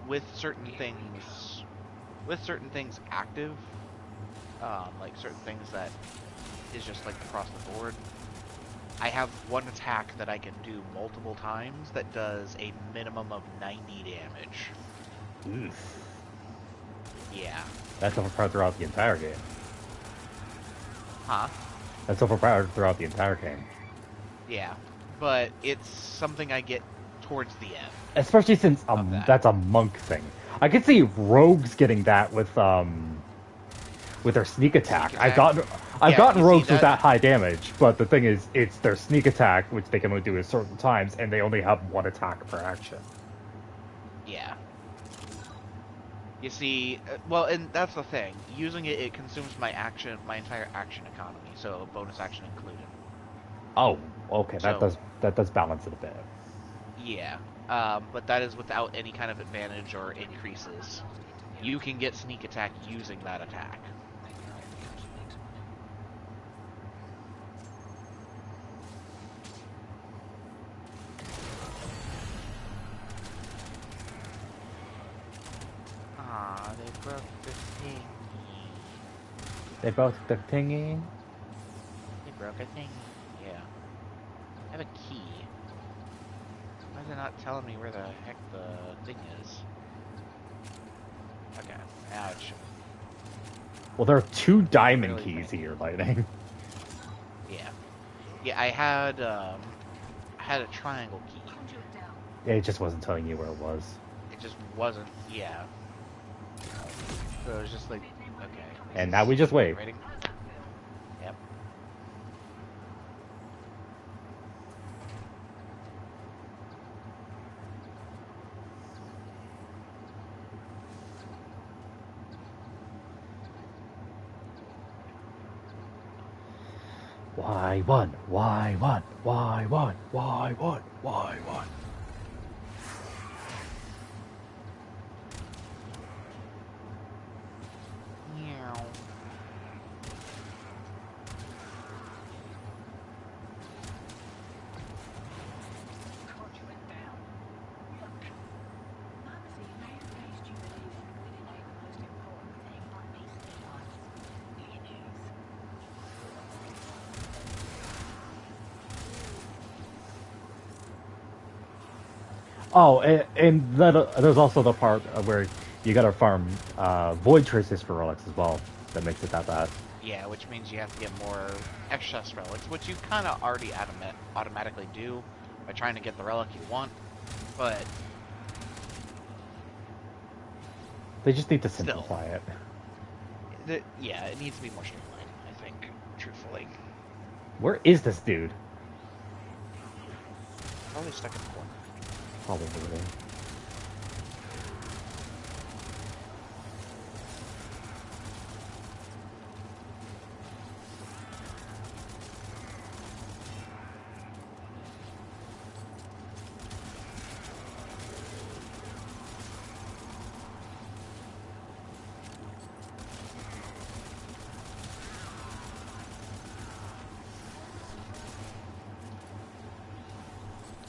With certain things active, like certain things that is just like across the board. I have one attack that I can do multiple times that does a minimum of 90 damage. Oof. Yeah. That's overpowered throughout the entire game. Huh? That's overpowered throughout the entire game. Yeah. But it's something I get towards the end. Especially since that. that's a monk thing. I could see rogues getting that with their sneak attack. Sneak attack. I've Yeah, gotten you see, rogues with that high damage, but the thing is, it's their sneak attack, which they can only do at certain times, and they only have one attack per action. Yeah. You see, well, and that's the thing. Using it consumes my entire action economy, so bonus action included. Oh, okay, So- that does balance it a bit. Yeah. But that is without any kind of advantage or increases. You can get sneak attack using that attack. Ah, they broke the thingy. They both the thingy. They broke a thingy. Yeah. I have a key. Why is it not telling me where the heck the thing is? Okay. Ouch. Well, there are two diamond Really keys tiny. here, Lightning. Yeah. Yeah, I had a triangle key. It just wasn't telling you where it was. It just wasn't, yeah. So it was just like, okay. And now we just wait. Ready? Yep. Why one? Why one? Why one? Why one? Why one? Oh, and then, there's also the part where you gotta farm void traces for relics as well. That makes it that bad. Yeah, which means you have to get more excess relics, which you kind of already automatically do by trying to get the relic you want, but They just need to Still. simplify it. yeah, it needs to be more streamlined, I think, truthfully. Where is this dude? Probably stuck in the corner. Probably over there.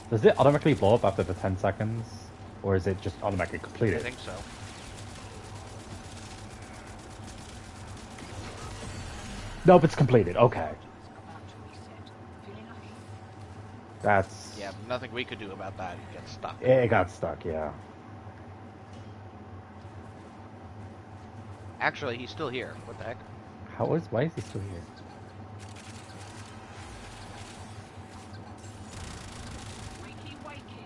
Does it automatically blow up after the 10 seconds? Or is it just automatically I completed? think so. Nope, it's completed. Okay. About to reset. Feeling lucky? That's... Yeah, nothing we could do about that. It gets stuck. It got stuck, yeah. Actually, he's still here. What the heck? Why is he still here? Wakey, wakey.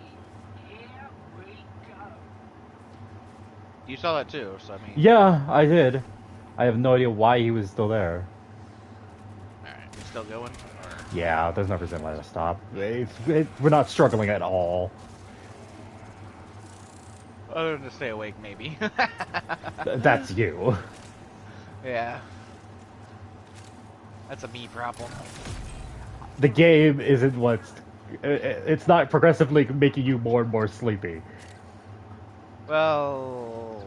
Here we go. You saw that too, so I mean... Yeah, I did. I have no idea why he was still there. Alright, we still going? Or... Yeah, there's no reason why to stop. We're not struggling at all. Other than to stay awake, maybe. That's you. Yeah. That's a me problem. The game isn't what's... It's not progressively making you more and more sleepy. Well...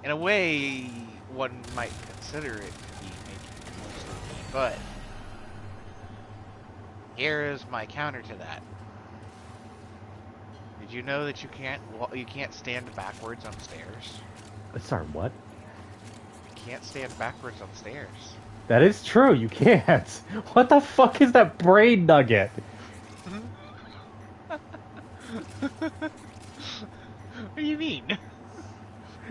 In a way, one might consider it to be making you more sleepy, but... Here is my counter to that. Did you know that you can't stand backwards on stairs? Sorry, what? You can't stand backwards on stairs. That is true, you can't. What the fuck is that brain nugget? What do you mean?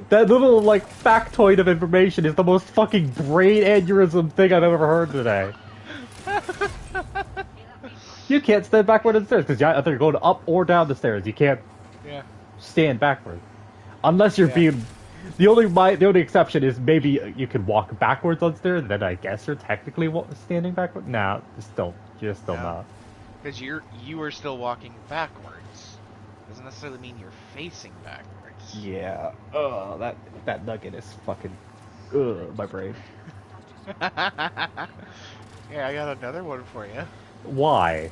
That little, like, factoid of information is the most fucking brain aneurysm thing I've ever heard today. You can't stand backward on the stairs, because either you're going up or down the stairs. You can't Yeah. stand backward. Unless you're Yeah. being... The only exception is maybe you can walk backwards on stairs, then I guess you're technically standing backward. Nah, you're still No. not. Because you are still walking backwards. Doesn't necessarily mean you're facing backwards. Yeah. That nugget is fucking... my brain. Yeah, I got another one for you. Why?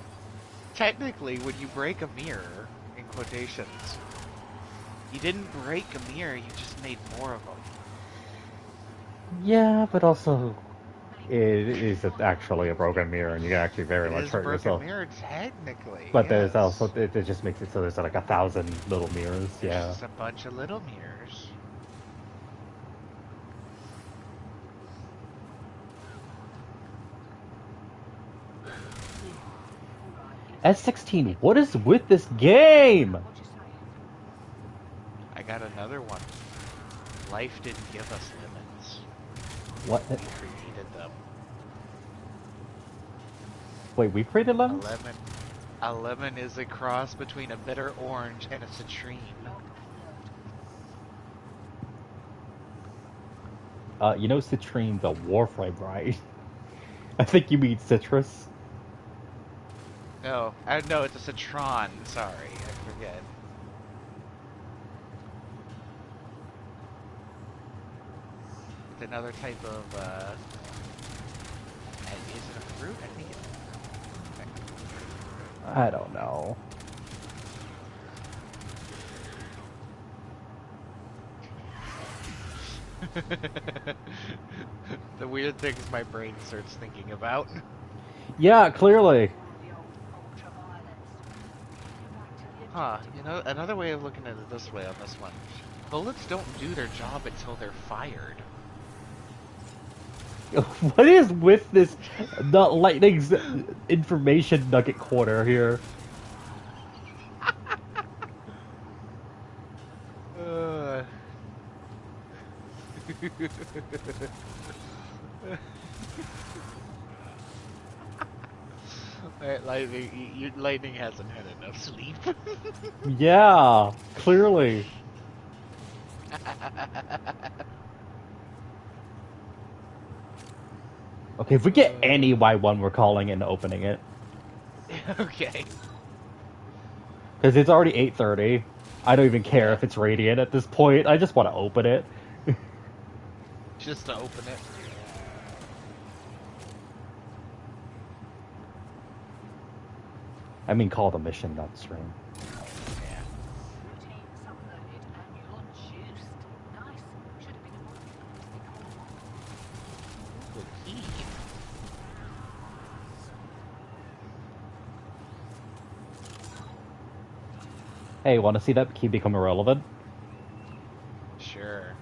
Technically, when you break a mirror, in quotations, you didn't break a mirror, you just made more of them. Yeah, but also... It is actually a broken mirror, and you can actually very It much is a hurt broken yourself. mirror, technically. But there's yes. also... It just makes it so there's like 1,000 little mirrors, yeah. Just a bunch of little mirrors. S16, what is with this game? What you saying? I got another one. Life didn't give us lemons. What? We created them. Wait, we created lemons? A lemon is a cross between a bitter orange and a citrine. You know citrine, the Warframe, right? I think you mean citrus. No, no, it's a citron. Sorry, I forget. It's another type of, is it a fruit? I think it's... I don't know. The weird things my brain starts thinking about. Yeah, clearly. The old ultraviolence. Back to the Huh, you know, another way of looking at it this way on this one. Bullets don't do their job until they're fired. What is with this the lightning's information nugget corner here? Lightning hasn't had enough sleep. Yeah, clearly. Okay, if we get any Y1, we're calling it and opening it. Okay. Because it's already 8:30. I don't even care Yeah. if it's radiant at this point. I just want to open it. Just to open it. I mean, call the mission, not stream. Yeah. Routine's uploaded and you're juiced. Nice. Should have been a Ooh, key. Hey, want to see that key become irrelevant? Sure.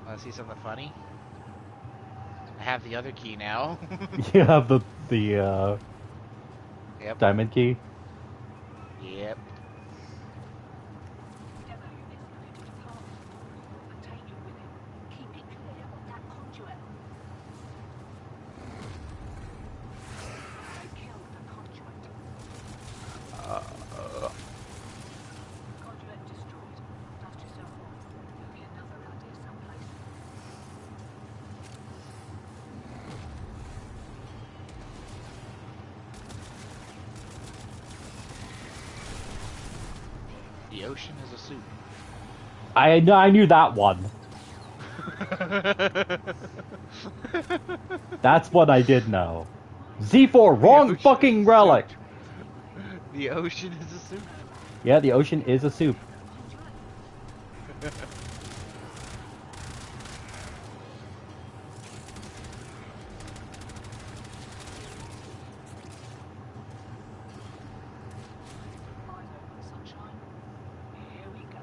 Want to see something funny? I have the other key now. You have the Yep. diamond key. Yep. demo unit ready to depart. We'll take you with it. Keep it clear of that conduit. They killed the conduit. Conduit destroyed. Dust yourself off. There'll be another around here someplace. The ocean is a soup. I knew that one. That's what I did know. Z4, wrong fucking relic. The ocean is a soup. Yeah, the ocean is a soup. Eyes open, sunshine. Here we go.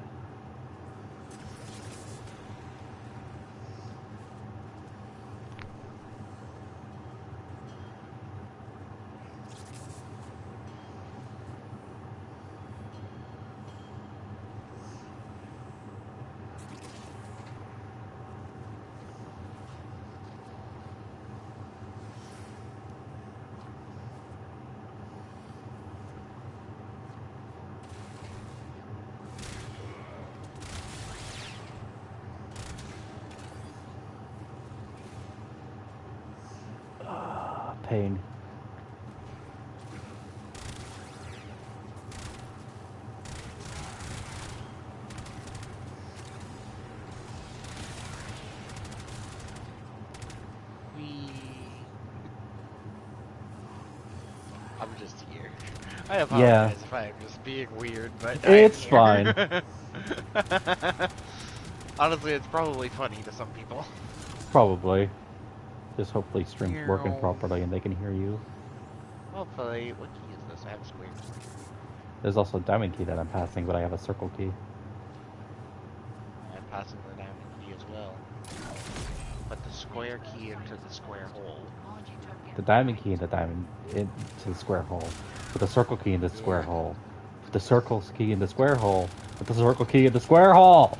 Pain. I'm just here. I apologize if I'm just being weird, but It's I'm here. fine. Honestly, it's probably funny to some people. Probably. Just hopefully stream's working Meow. properly and they can hear you. Hopefully, what key is this? I have a square. There's also a diamond key that I'm passing, but I have a circle key. I'm passing the diamond key as well. Put the square key into the square hole. Mind you don't get The diamond key into the square hole. Put the circle key in the square hole. Put the circle key in the square hole. Put the circle key in the square hole.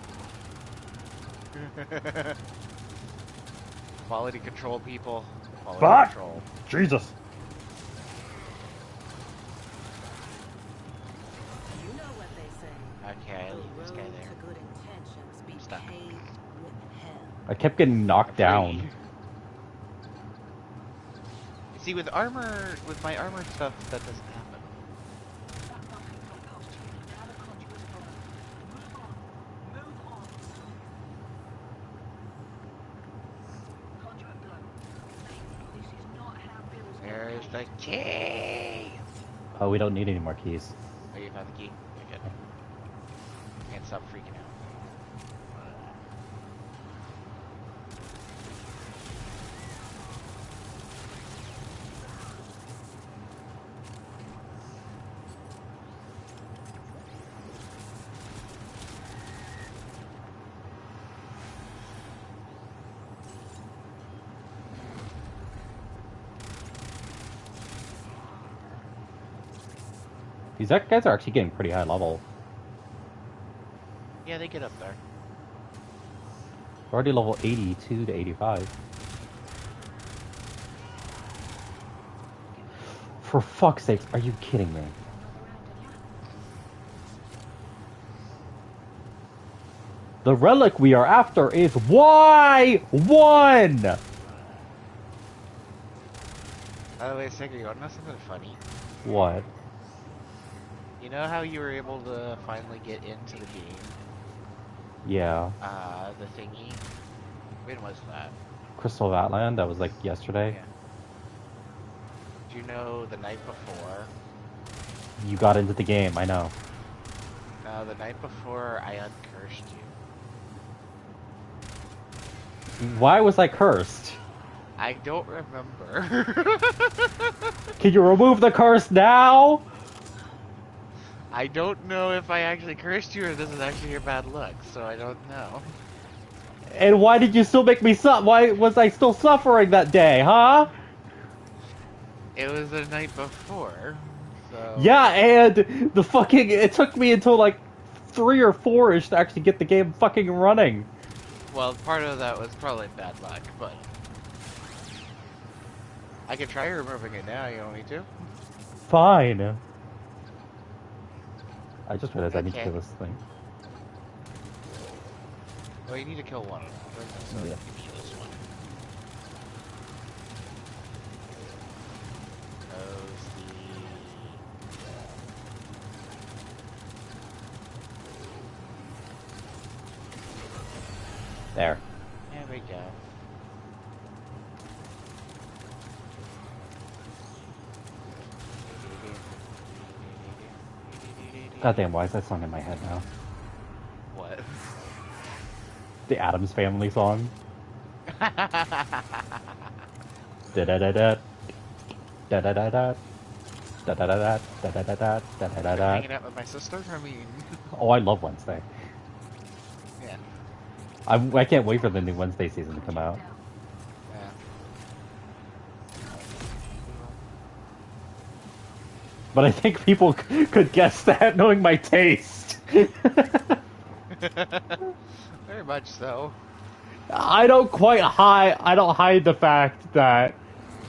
Quality control, people. Quality Fuck! control. Jesus. You know what they say. Okay, I The leave this guy road there. to good intentions be Stuck. paved with hell. I kept getting knocked down. Free. See, with armor, with my armored stuff, that doesn't happen. that bumping got past you. Now the conduit's problem. Move on. Move on. Conduit blown. Mate, this is not how bills get There's paid. the key! Oh, we don't need any more keys. Oh, you found the key? Okay, good. Can't stop freaking out. These guys are actually getting pretty high level. Yeah, they get up there. We're already level 82 to 85. For fuck's sakes, are you kidding me? The relic we are after is Y1! By the way, Sigrid, you want to know something funny? What? You know how you were able to finally get into the game? Yeah. The thingy? When was that? Crystal of Atland, that was like yesterday. Yeah. Do you know the night before? You got into the game, I know. No, the night before I uncursed you. Why was I cursed? I don't remember. Can you remove the curse now? I don't know if I actually cursed you or this is actually your bad luck, so I don't know. And why did you still make me why was I still suffering that day, huh? It was the night before, so... Yeah, and the fucking... It took me until like 3 or 4-ish to actually get the game fucking running. Well, part of that was probably bad luck, but... I could try removing it now, you want me to? Fine. I just realized I need to Okay. kill this thing. Well, you need to kill one of them. So Yeah. give me this one. Goes There. There we go. Goddamn, why is that song in my head now? What? The Addams Family song. Da-da-da-da. Da-da-da-da. Da-da-da-da. Da-da-da-da. Da-da-da-da. Hanging out with my sister? I mean... Oh, I love Wednesday. Yeah. I can't wait for the new Wednesday season to come out. Yeah. But I think people could guess that knowing my taste. Very much so. I don't hide the fact that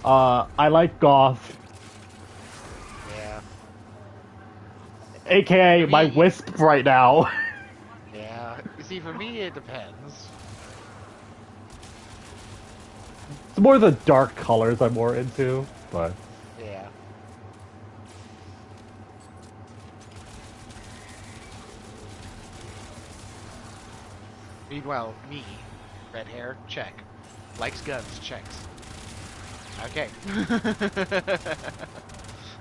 I like goth, Yeah. aka my Me- wisp right now. Yeah. You see, for me, it depends. It's more the dark colors I'm more into, but Yeah. Meanwhile, me, red hair, check. Likes guns, checks. Okay.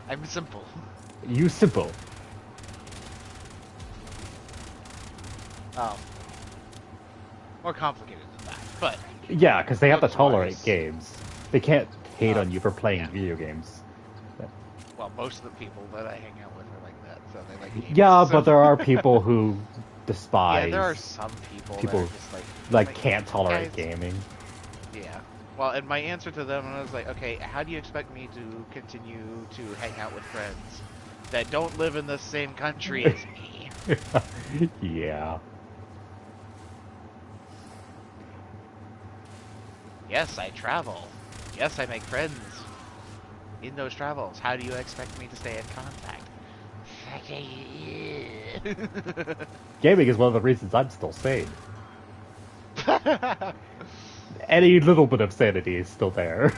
I'm simple. you simple. Oh. More complicated than that, but Yeah, because they have to Looks tolerate wise. games. They can't hate on you for playing yeah. video games. well, most of the people that I hang out with are like that, so they like games. Yeah, so- but there are people who despise. Yeah, there are some people that people are just like can't tolerate guys- gaming. Yeah. Well, and my answer to them was like, okay, how do you expect me to continue to hang out with friends that don't live in the same country as me? Yeah. Yes, I travel. Yes, I make friends in those travels. How do you expect me to stay in contact? Gaming is one of the reasons I'm still sane. Any little bit of sanity is still there.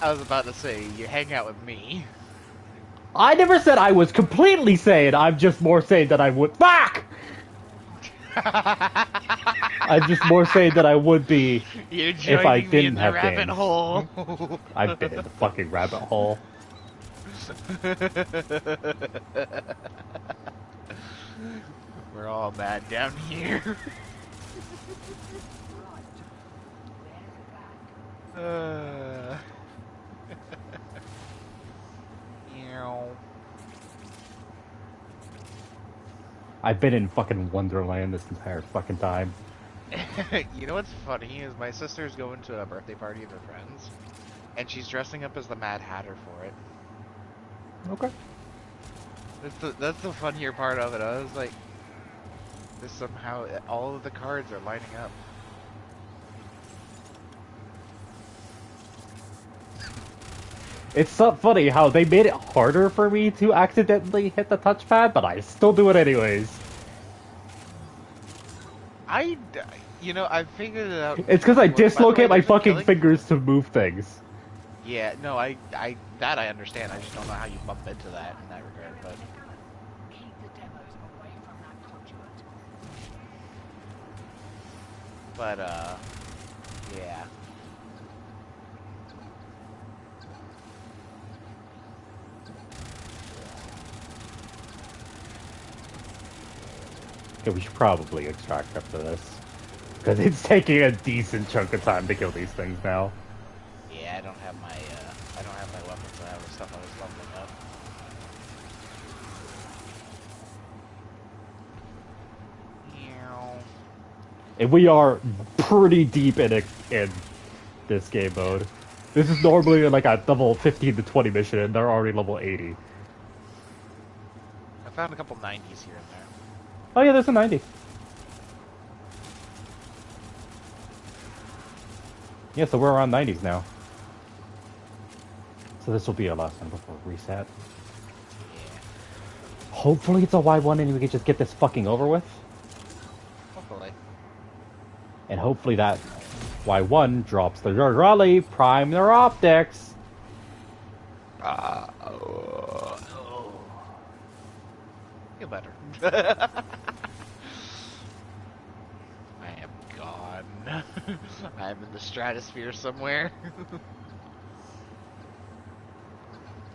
I was about to say, you hang out with me. I never said I was completely sane. I'm just more sane than I would. Fuck! I'm just more sane than I would be You're if I joining me in didn't the have rabbit games. hole. I've been in the fucking rabbit hole. We're all mad down here. Meow. I've been in fucking Wonderland this entire fucking time. You know what's funny is my sister's going to a birthday party of her friends, and she's dressing up as the Mad Hatter for it. Okay. That's the funnier part of it. I was like, This somehow, all of the cards are lining up. It's so funny how they made it harder for me to accidentally hit the touchpad, but I still do it anyways. You know, I figured it out. It's because I By the way, dislocate my there's a fucking killing- fingers to move things. Yeah, no, that I understand. I just don't know how you bump into that in that regard, but. Keep the demos away from that conduit. But, yeah. Okay, we should probably extract after this. Because it's taking a decent chunk of time to kill these things now. Yeah, I don't have my weapons. I have the stuff I was leveling up. Meow. And we are pretty deep in this game mode. This is normally like a level 15 to 20 mission, and they're already level 80. I found a couple 90s here and there. Oh yeah, there's a 90. Yeah, so we're around 90s now. So this will be our last one before reset. Yeah. Hopefully it's a Y1 and we can just get this fucking over with. Hopefully. And hopefully that Y1 drops the Raleigh Prime their optics. Feel better. I am gone. I am in the stratosphere somewhere.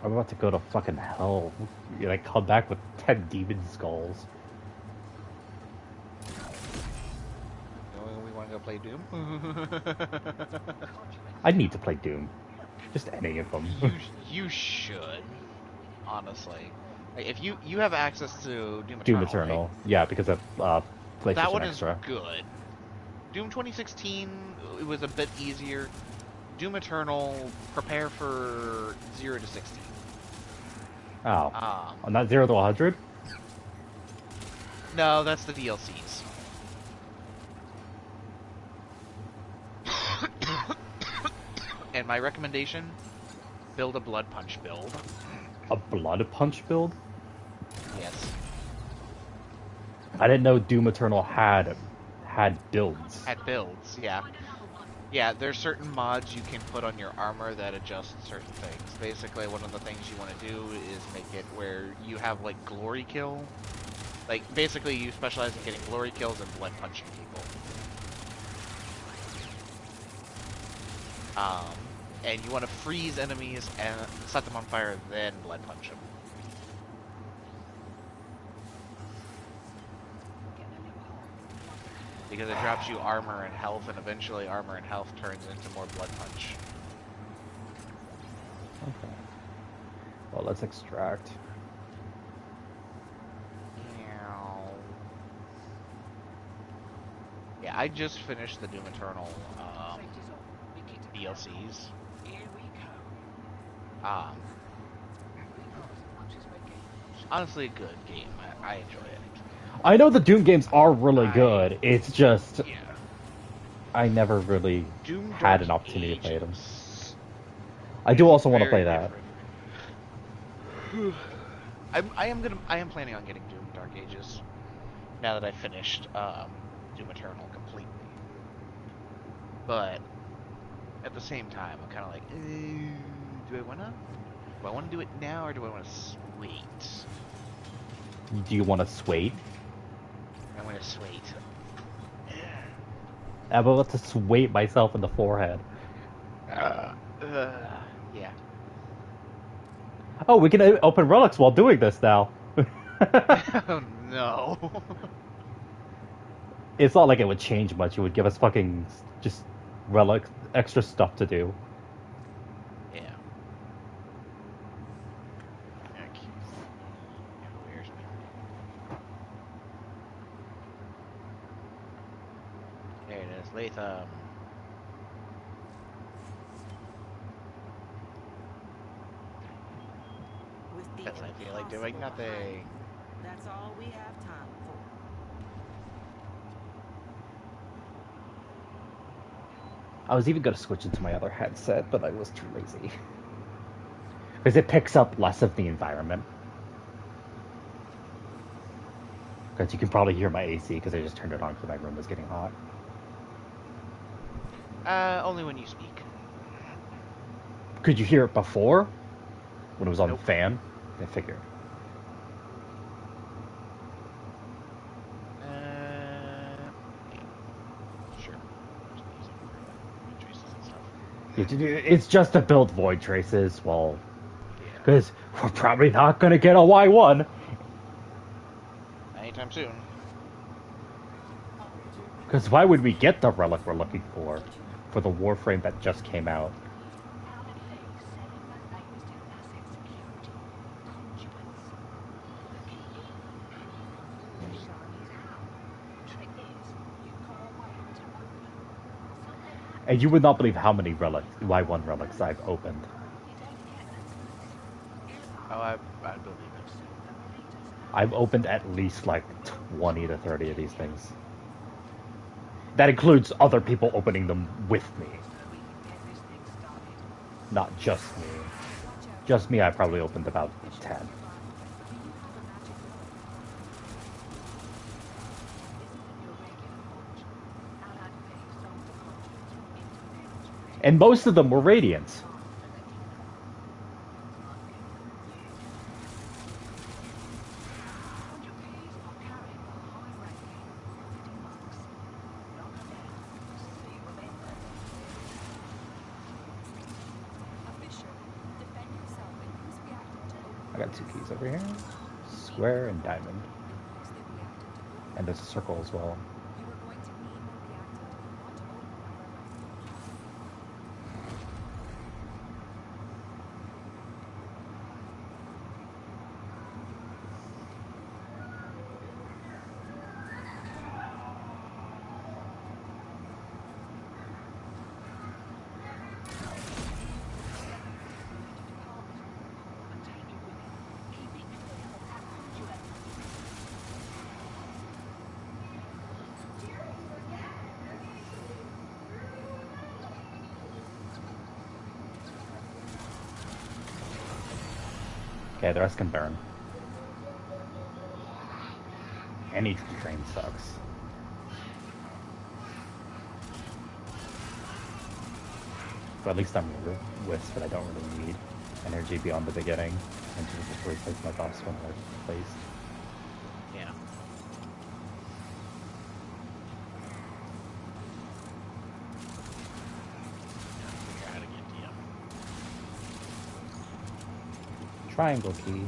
I'm about to go to fucking hell. You like come back with 10 demon skulls. We want to go play Doom? I need to play Doom. Just any of them. you should. Honestly. Like, if you have access to Doom Eternal, Doom Eternal. right? Yeah, because of PlayStation That one Extra. is good. Doom 2016, it was a bit easier. Doom Eternal, prepare for 0 to 16. Oh. Not 0 to 100? No, that's the DLCs. And my recommendation, build a Blood Punch build. A Blood Punch build? Yes. I didn't know Doom Eternal had builds. At builds, yeah. Yeah, there's certain mods you can put on your armor that adjust certain things. Basically, one of the things you want to do is make it where you have, like, glory kill. Like, basically, you specialize in getting glory kills and blood punching people. And you want to freeze enemies and set them on fire, then blood punch them. Because it drops you armor and health, and eventually armor and health turns into more blood punch. Okay. Well, let's extract. Yeah, I just finished the Doom Eternal DLCs. Honestly, a good game. I enjoy it. I know the Doom games are really good. It's just Yeah. I never really Doom had Dark an opportunity to play them. Ages. I do also want to Very play that. different. I am planning on getting Doom Dark Ages now that I finished Doom Eternal completely. But at the same time, I'm kind of like, do I want to do it now, or do I want to wait? Do you want to wait? I want to wait. I'm about to swate myself in the forehead. Yeah. Oh, we can open relics while doing this now. Oh no. It's not like it would change much. It would give us fucking just relic extra stuff to do. Yeah. Where's me? There it is, Latham. With the Guess I feel like doing impossible behind nothing. you, that's all we have time for. I was even going to switch into my other headset, but I was too lazy. Because it picks up less of the environment. Because you can probably hear my AC because I just turned it on because my room was getting hot. Only when you speak. Could you hear it before? When it was on Nope. the fan? I figured. Sure. There's music for traces and stuff. It's just to build void traces, well... Yeah. Because we're probably not going to get a Y1. Anytime soon. Because why would we get the relic we're looking for the Warframe that just came out? And you would not believe how many relics, Y1 relics I've opened. Oh, I believe it. I've opened at least like 20 to 30 of these things. That includes other people opening them with me. Not just me. Just me, I probably opened about 10. And most of them were Radiants. I got 2 keys over here. Square and diamond. And there's a circle as well. Okay, the rest can burn. Any train sucks. But at least I'm Wisp, but I don't really need energy beyond the beginning. And to just replace my boss when they're placed. Yeah. Figure out how to get to you. Triangle key.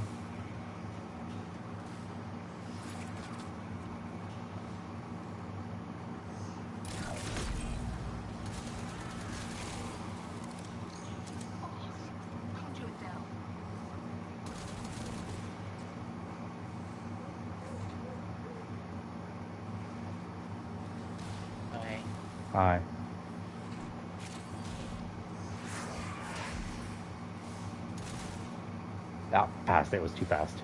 Okay. Hi. Ah, passed. It was too fast.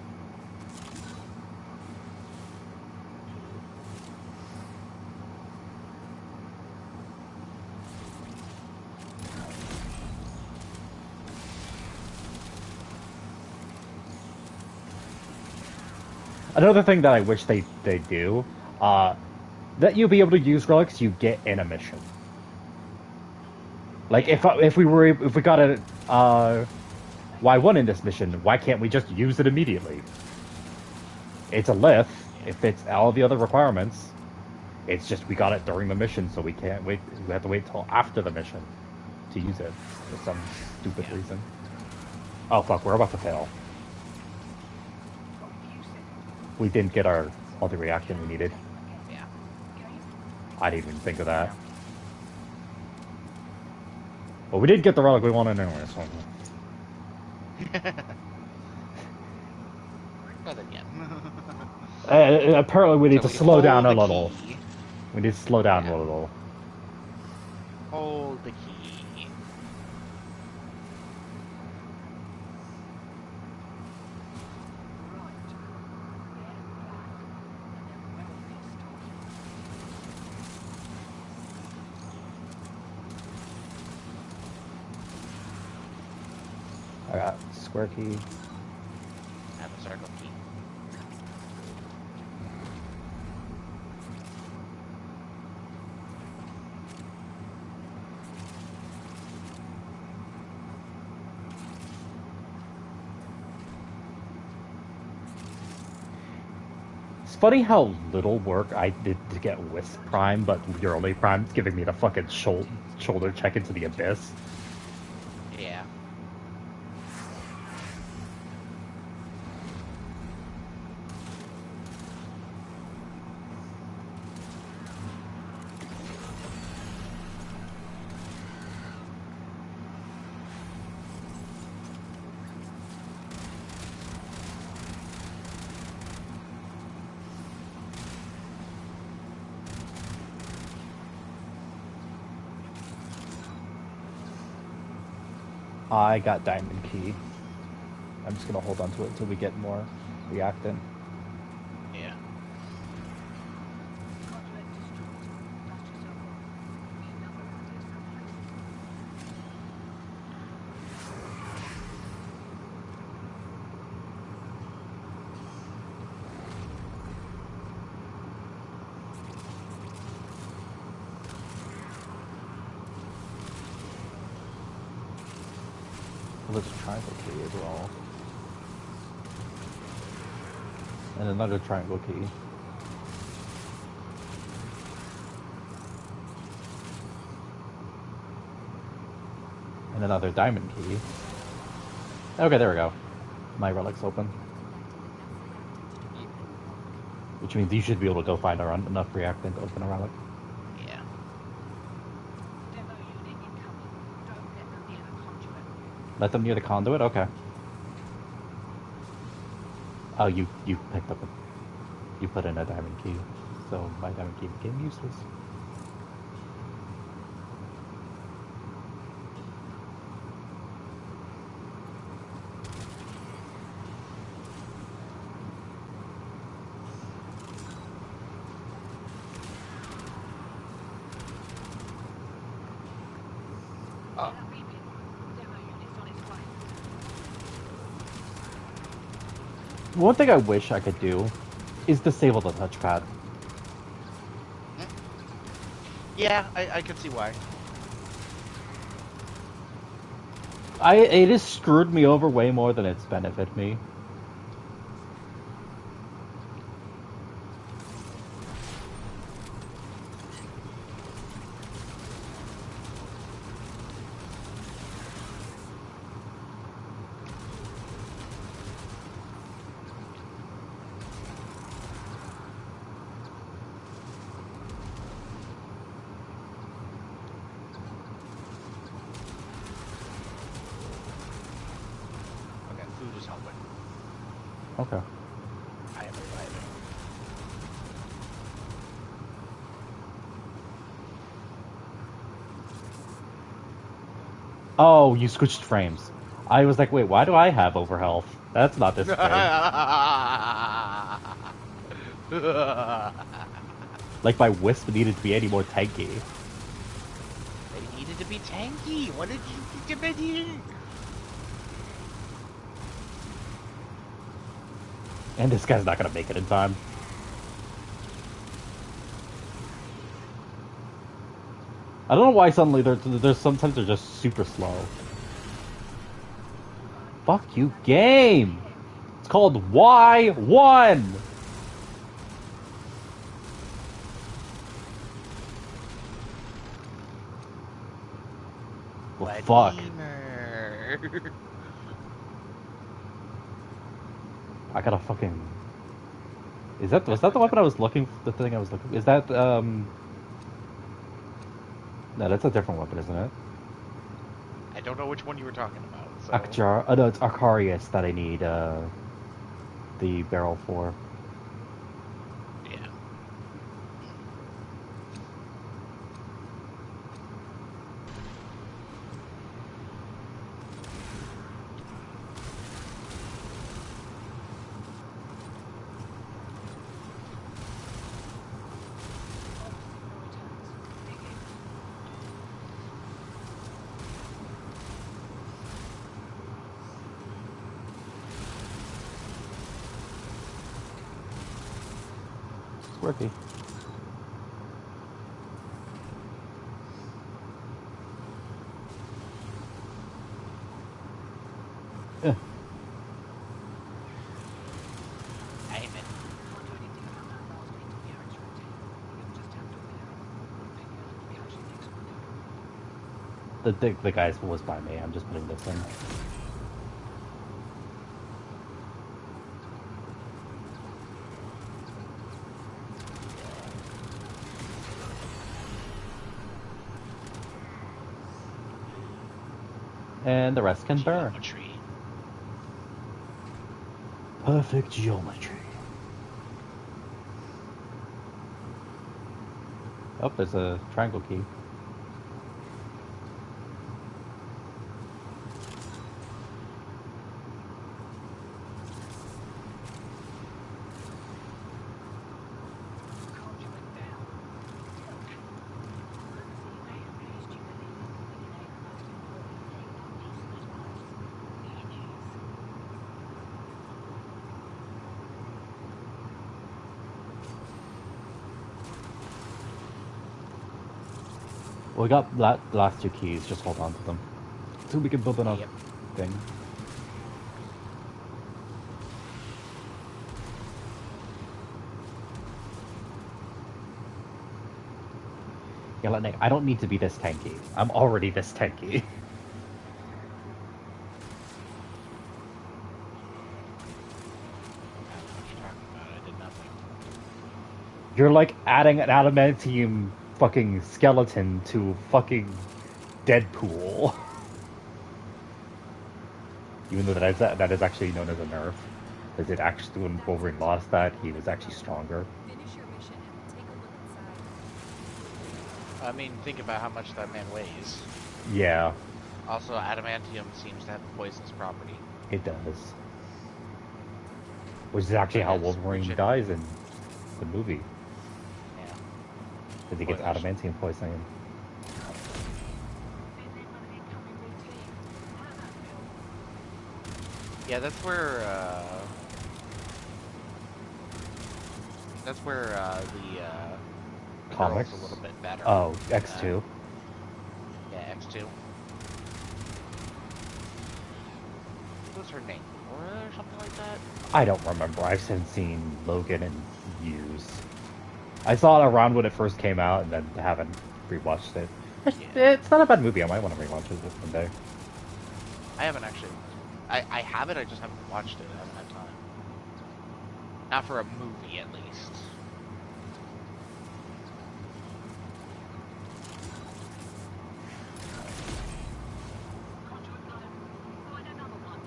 Another thing that I wish they do, that you'll be able to use relics you get in a mission. Like if we got a Y1 in this mission, why can't we just use it immediately? It's a lith. It fits all the other requirements. It's just we got it during the mission, so we can't wait. We have to wait till after the mission to use it for some stupid reason. Oh fuck, we're about to fail. We didn't get all the reaction we needed. Yeah. I didn't even think of that. Well, we did get the relic we wanted anyway, so... But again. apparently we need So to we slow hold down a the little. key. We need to slow down Yeah. a little. Hold the key. got square key. I have a circle key. It's funny how little work I did to get Wisp Prime, but your only Prime's giving me the fucking shoulder check into the abyss. Yeah. I got Diamond Key. I'm just gonna hold on to it until we get more reactant. Yeah. Conduit destroyed. Dust yourself off. Be another idea someplace. Let's triangle key as well. And another triangle key. And another diamond key. Okay, there we go. My relic's open. Which means you should be able to go find enough reactant to open a relic. Yeah. Demo unit incoming. Don't let them near the conduit. Let them near the conduit? Okay. Oh, you picked up a... You put in a diamond key. So my diamond key became useless. Oh. Demo unit's on its way. One thing I wish I could do is disable the touchpad. Yeah, I could see why. It has screwed me over way more than it's benefited me. Okay, food is helping. Okay. I am reviving. Oh, you switched frames. I was like, wait, why do I have overhealth? That's not this frame. Like my Wisp needed to be any more tanky. They needed to be tanky. What did you do? And this guy's not gonna make it in time. I don't know why suddenly there's sometimes they're just super slow. Fuck you, game! It's called Y1! Well, fuck. Vladimir. I gotta fucking... was that the weapon I was looking for? The thing I was looking... Is that, No, that's a different weapon, isn't it? I don't know which one you were talking about. So. Akjar... Oh, no, it's Arcarius that I need, the barrel for. Yeah. Rookie. Eh, Amen. Can't do anything about that last interference routine. You'll just have to wait out. Maybe it'll catch the next window. the guys was by me. I'm just putting this in. And the rest can burn. Geometry. Perfect geometry. Oh, there's a triangle key. Conduit down. See, they have raised you believe eliminate the most important thing that decent advice. It is. Well, we got that last 2 keys. Just hold on to them, so we can build enough Yep. thing. Yeah, like, Nick, I don't need to be this tanky. I'm already this tanky. What are you talking about? I did nothing. You're like adding an adamantium fucking skeleton to fucking Deadpool. Even though that is actually known as a nerf. Because it actually, when Wolverine lost that, he was actually stronger. Finish your mission and we'll take a look inside. I mean, think about how much that man weighs. Yeah, Also, adamantium seems to have a poisonous property. it does. Which is actually how Yes, Wolverine legit. dies in the movie. Yeah. Because he gets Spoilers. adamantium poisoning. Busy with an incoming routine. How's that feel? Yeah, that's where the Comics? girl's a little bit better. Oh, X2. Yeah, X2. What was her name? Laura or something like that? I don't remember. I've since seen Logan in years. I saw it around when it first came out and then haven't rewatched it. Yeah. It's not a bad movie. I might want to rewatch it one day. I haven't actually. I have it, I just haven't watched it. I haven't had time. Not for a movie, at least. Conduit got him. Find another one.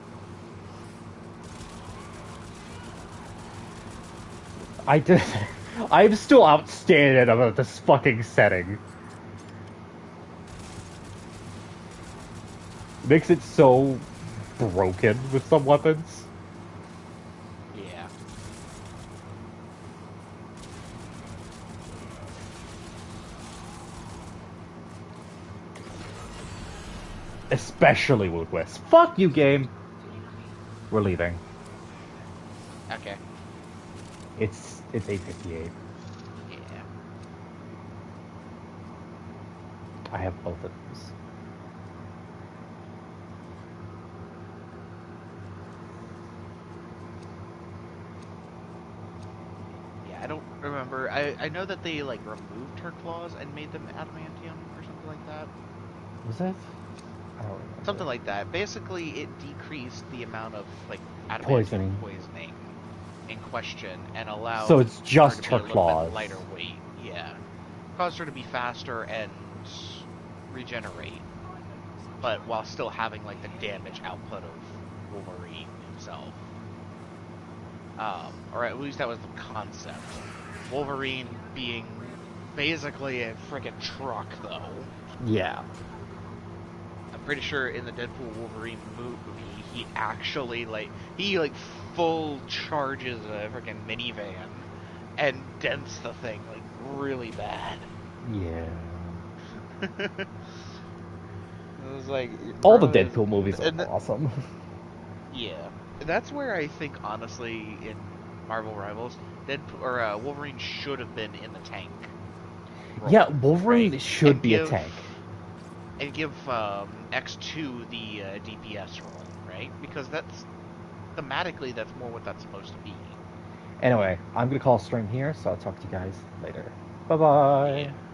I did. I'm still outstanding about this fucking setting. Makes it so broken with some weapons. Yeah. Especially with Wisp. Fuck you, game. We're leaving. Okay. It's 8:58. Yeah. I have both of these. Yeah, I don't remember. I know that they, like, removed her claws and made them adamantium or something like that. Was that? I don't remember. Something like that. Basically, it decreased the amount of, like, adamantium Poisoning. poisoning in question and allowed So it's just her her to be a little bit claws. lighter weight. Yeah. Caused her to be faster and regenerate, but while still having, like, the damage output of Wolverine himself. Or at least that was the concept. Wolverine being basically a friggin' truck, though. Yeah. I'm pretty sure in the Deadpool Wolverine movie, he actually, he full charges a freaking minivan and dents the thing, like, really bad. Yeah. It was like... All the bro, it was- Deadpool movies are and awesome. Yeah. That's where I think, honestly, in Marvel Rivals, Wolverine should have been in the tank. Role, Yeah, Wolverine right? should And be a tank. And give X2 the DPS role, right? Because that's thematically that's more what that's supposed to be. Anyway, I'm gonna call stream here, so I'll talk to you guys later. Bye bye. Yeah.